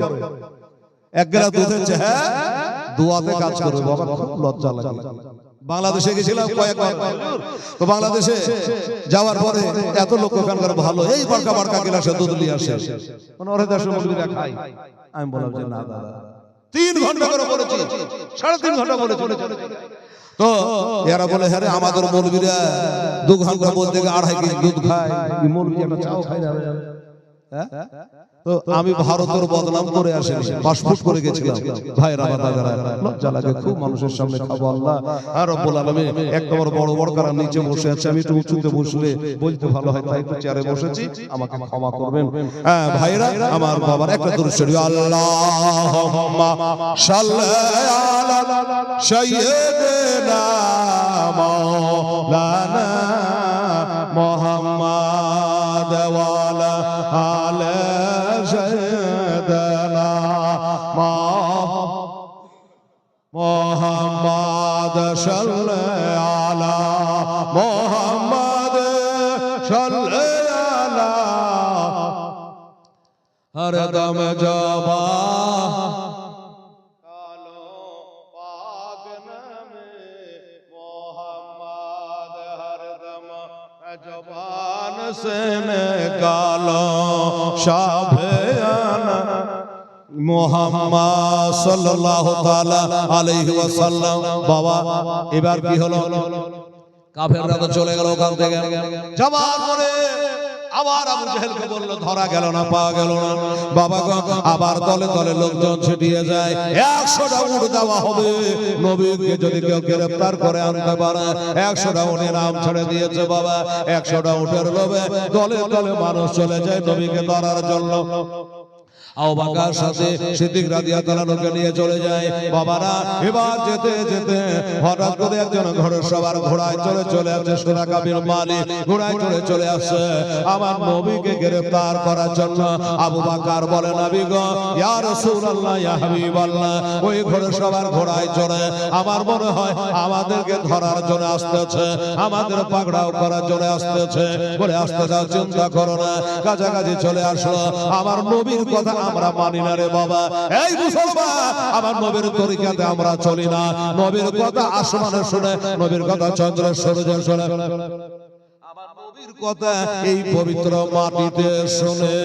এক গ্লাস দুধের চেয়ে দোয়াতে কাজ করে বাবা, খুব লজ্জা লাগে। বাংলাদেশে গেছিলাম কয়েকবার, তো বাংলাদেশে যাওয়ার পরে এত লোক ওখানকার ভালো, এই বড়কা বড়কা গ্লাসে দুধ নিয়ে আসে, মানে ওরা দেশে মুরগিরা খায়। আমি বললাম যে না দাদা, 3 ঘন্টা করে বলেছি, 3.5 ঘন্টা বলেছি। তো এরা বলে হ্যাঁ আমাদের মৌলবীরা 2 ঘন্টা বলতে 2.5 কেজি দুধ খায়, মৌলবী একটা চাও খায় না। তো আমি ভারতের বদনাম করে আসি, পাসপোর্ট করে গেছিলাম। ভাইরা দাদারা, লজ্জা লাগে খুব মানুষের সামনে খাবো। আল্লাহ আর রব্বুল আলামিন একটা বড় বড় কারা নিচে বসে আছে, আমি একটু উঁচুতে বসলে বলতে ভালো হয়, তাই একটু চেয়ারে বসেছি, আমাকে ক্ষমা করবেন। হ্যাঁ ভাইরা আমার, বাবার একটা দরুদ শরীফ, আল্লাহুম্মা সাল্লি আলা সাইয়্যিদিনা মাওলানা মুহাম্মাদ ওয়া আলা আলি সাইয়্যিদিনা মুহাম্মাদ সাল্লি আলা মুহাম্মাদ সাল্লি আলা হর দম জবা जबान से निकालो शाफियाना মুহাম্মদ সাল্লাল্লাহু তাআলা আলাইহি ওয়াসাল্লাম। বাবা এবার কি হলো, কাফেররা তো চলে গেল ওখান থেকে, যাবার পরে আবার আবু জেহেলকে বলল, ধরা গেল না, পাওয়া গেল না। বাবা গো আবার দলে দলে লোকজন ছুটিয়ে যায়, 100টা উট দেওয়া হবে, নবীকে যদি কেউ গ্রেফতার করে আনতে পারে। 100টা উটের নাম ছেড়ে দিয়েছে বাবা, 100টা উটের লোভে দলে দলে মানুষ চলে যায় নবীকে ধরার জন্য। আবু বকর সাথে সিদ্দিক রাদিয়াল্লাহু আনহুকে নিয়ে চলে যায়। বাবারা এবার যেতে যেতে হঠাৎ করে একজন ঘোড়ার সবার ঘোড়ায় চলে আসছে, সুরাকা বিন মালিক ঘোড়ায় চলে আসছে আমার নবীকে গ্রেফতার করার জন্য। আবু বকর বলে, নবী গো, ইয়া রাসূলুল্লাহ, ইয়া হাবিবাল্লাহ, ওই ঘোড়ার সবার ঘোড়ায় চড়ে আমার মনে হয় আমাদেরকে ধরার জন্য আসতেছে, আমাদের পাকড়াও করার জন্য আসতেছে। বলে আসতে দাও, চিন্তা করো না। কাছাকাছি চলে আসলো। আমার নবীর কথা আমরা মানি না রে বাবা। এই মুসলমান, আমার নবীর তরিকাতে আমরা চলি না। নবীর কথা আসমানে শুনে, নবীর কথা চন্দ্র সূর্যে শুনে, আমার নবীর কথা এই পবিত্র মাটিতে শুনে।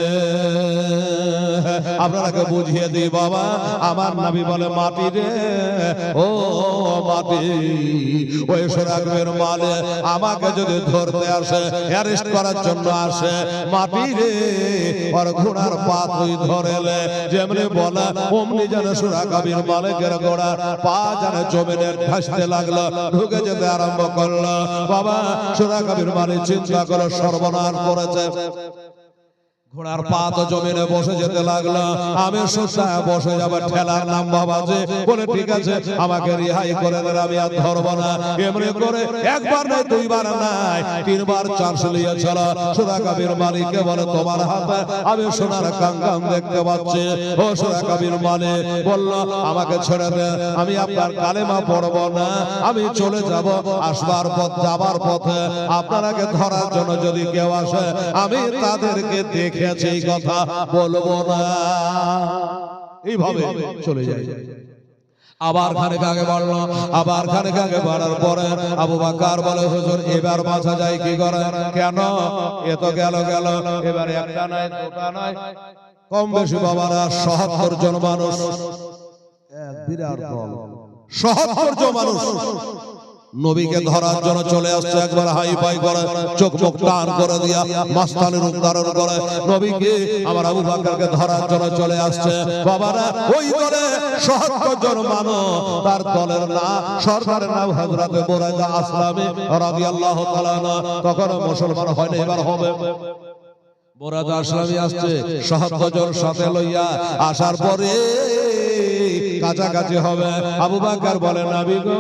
আপনাকে বুঝিয়ে দিই বাবা, আমার নবী বলে, মাটি রে ও মাটি, ওই সুরাগের মালে আমাকে যদি ধরতে আসে, অ্যারেস্ট করার জন্য আসে, মাটি রে ওর ঘোড়ার পা তুই ধরেলে যেমনি বলা অমনি যেন সুরাগের মালিকের ঘোড়ার পা যেন জমিনে ভাসতে লাগলো, ঢুকে যেতে আরম্ভ করলো। বাবা সুরাগের মালিক চিন্তা করে সর্বনাশ করেছে। ঘোড়ার পা তো জমিনে বসে যেতে লাগলো। আমি সোজা বসে যাবার ঠেলার নাম বাবাজি বলে, ঠিক আছে আমাকে রিহাই করে দেন, আমি আর ধরবো না। এমনি করে একবার নয়, দুইবার নাই, তিনবার চান্স নিয়েছিল। সুরাগের মালিককে বলে, তোমার হাতে আমি সোনার কাঙ্গাম দেখতে পাচ্ছি। ও সুরাগের মালিক বলল, আমাকে ছেড়ে দে, আমি আপনার কালেমা পড়বো না, আমি চলে যাব। আসবার পথ যাবার পথে আপনারাকে ধরার জন্য যদি কেউ আসে, আমি তাদেরকে দেখে এই কথা বলবো না। এইভাবে চলে যায়। আবার খানিক আগে বাড়লো। আবার খানিক আগে বাড়ার পরে আবু বকর বলে, হুজুর এবার বাঁচা যায় কি করে? কেন? এ তো গেল, এবার একটা নাই, দুটা নাই, কম বেশি বাবারা ৭৭ জন মানুষ, এক বিরাট দল, ৭৭ জন মানুষ নবীকে ধরার জন্য চলে আসছে। একবার হাই ফাই করে, চোখ মুখ টান করে দিয়া মাস্তানের রূপ ধারণ করে নবীকে আমার আবু বকরকে ধরার জন্য চলে আসছে। বাবারা ওই দলে ৭৭ জন মানুষ, তার দলের নাম, সরকারের নাম হযরত বুরাইদা আসলামী রাদিয়াল্লাহু তাআলা। তখন মুসলমান হয়নি, এবার হবে। বুরাইদা আসলামী আসছে ৭৭ জন সাথে লইয়া। আসার পরে কাছাকাছি হবে। আবু বকর বলে, নবী গো,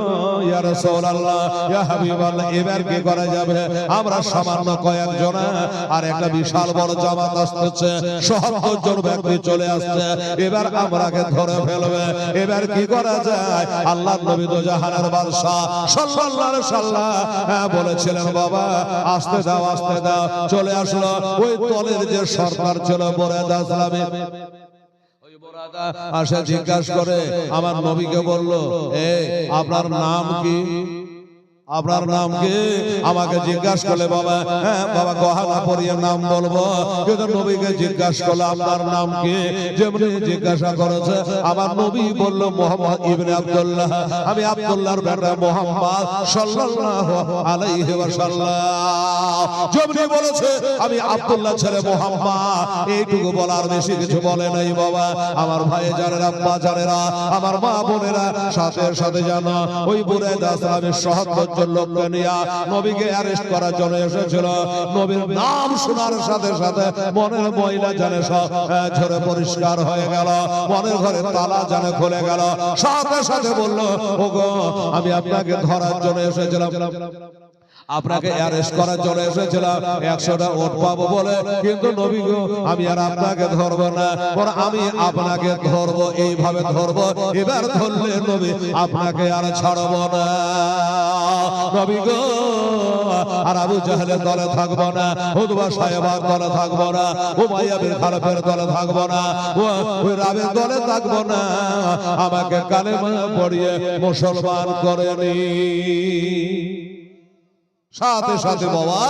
ইয়া রাসূলুল্লাহ, ইয়া হাবিবাল্লাহ, এবার কি করা যাবে? আমরা সামান্য কয়েকজন, আর একটা বিশাল বড় জামাত আসছে, ৭৭ জন ব্যক্তি চলে আসছে, এবার আমরাকে ধরে ফেলবে, এবার কি করা যায়? আল্লাহর নবী তো জাহানের বাদশা সাল্লাল্লাহু আলাইহি সাল্লাম বলেছিলেন, বাবা আস্তে দাও, আস্তে দাও। চলে আসলো ওই দলের যে সরকার ছিল বুরাইদা আসলামী। আসে জিজ্ঞাসা করে আমার নবীকে বলল, আপনার নাম কি? আপনার নাম কি? আমাকে জিজ্ঞাসা করলে বাবা, হ্যাঁ বাবা গহনা পরিয়ে নাম বলবো, কিন্তু নবীকে জিজ্ঞাসা করলে আপনার নাম কি? যেমনি জিজ্ঞাসা করেছে আমার নবী বলল, মুহাম্মদ ইবনে আব্দুল্লাহ, আমি আব্দুল্লাহর বেটা মুহাম্মদ সাল্লাল্লাহু আলাইহি ওয়াসাল্লাম। যেমনি বলেছে আমি আব্দুল্লাহ ছেলে মুহাম্মদ, এইটুকু বলার বেশি কিছু বলে নাই বাবা। আমার ভাই জানেরা, মা জানেরা, আমার মা বোনেরা, সাথে সাথে জানা ওই বুরাইদা আসলামের ৭৭ লোককে নিয়ে নবীকে অ্যারেস্ট করার জন্য এসেছিল। নবীর নাম শোনার সাথে সাথে মনের ময়লা জানে সব ঝরে পরিষ্কার হয়ে গেল, মনের ঘরে তালা জানে খুলে গেল। সাথে সাথে বলল, ওগো আমি আপনাকে ধরার জন্য এসেছিলাম, আপনাকে অ্যারেস্ট করার জন্য এসেছিলাম, ১০০টা ওট পাবো বলে, কিন্তু নবী গো আমি আর আপনাকে ধরবো না, বরং আমি আপনাকে ধরবো, এইভাবে ধরবো, এবার ধরলে নবী আপনাকে আর ছাড়বো না। নবী গো আর আবু জাহেলের দলে থাকবো না, উতবা সাহেবার দলে থাকবো না, উমাইয়া বিন খালফের দলে থাকবো না, ওই রাবের দলে থাকবো না, আমাকে কালেমা পড়িয়ে মুসলমান করে নি। সাথে সাথে বাবা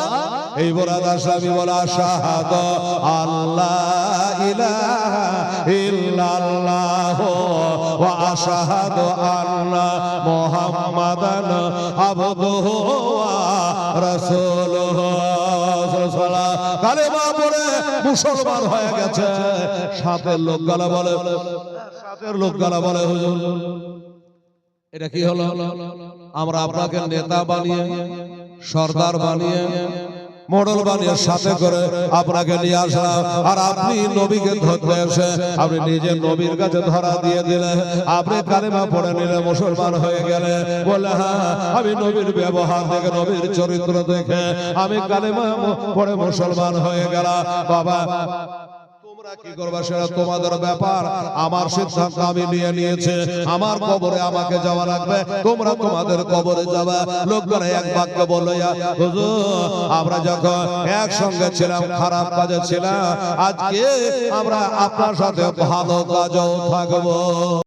এই বুরাইদা আসলামী বলে, আশহাদু আল্লাহ ইলাহা ইল্লাল্লাহ ওয়া আশহাদু আন্না মুহাম্মাদান আবদুহু ওয়া রাসূলুহু। কালেমা পড়ে মুসলমান হয়ে গেছে। সাথে লোকগুলা বলে, সাথের লোকগুলা বলে, হুজুর এটা কি হলো? আমরা আপনাকে নেতা বানিয়ে, সর্দার বানিয়ে মোড়ল বানিয়ে সাথে করে আপনাকে নিয়ে আসলাম, আর আপনি নবীকে ধরতে এসে আপনি নিজে নবীর কাছে ধরা দিয়ে দিলেন, আপনি কালেমা পড়ে নিলে মুসলমান হয়ে গেলে। বলে হ্যাঁ, আমি নবীর ব্যবহার দেখে, নবীর চরিত্র দেখে আমি কালেমা পড়ে মুসলমান হয়ে গেলাম। বাবা কি করবা সেটা তোমাদের ব্যাপার, আমার সিদ্ধান্ত আমি নিয়ে নিয়েছি। আমার কবরে আমাকে যাওয়া লাগবে, তোমরা তোমাদের কবরে যাবা। লোকজন এক বাক্যে বলল, হুজুর আমরা যখন একসঙ্গে ছিলাম খারাপ কাজে ছিলাম, আজকে আমরা আপনার সাথে ভালো কাজেও থাকবো।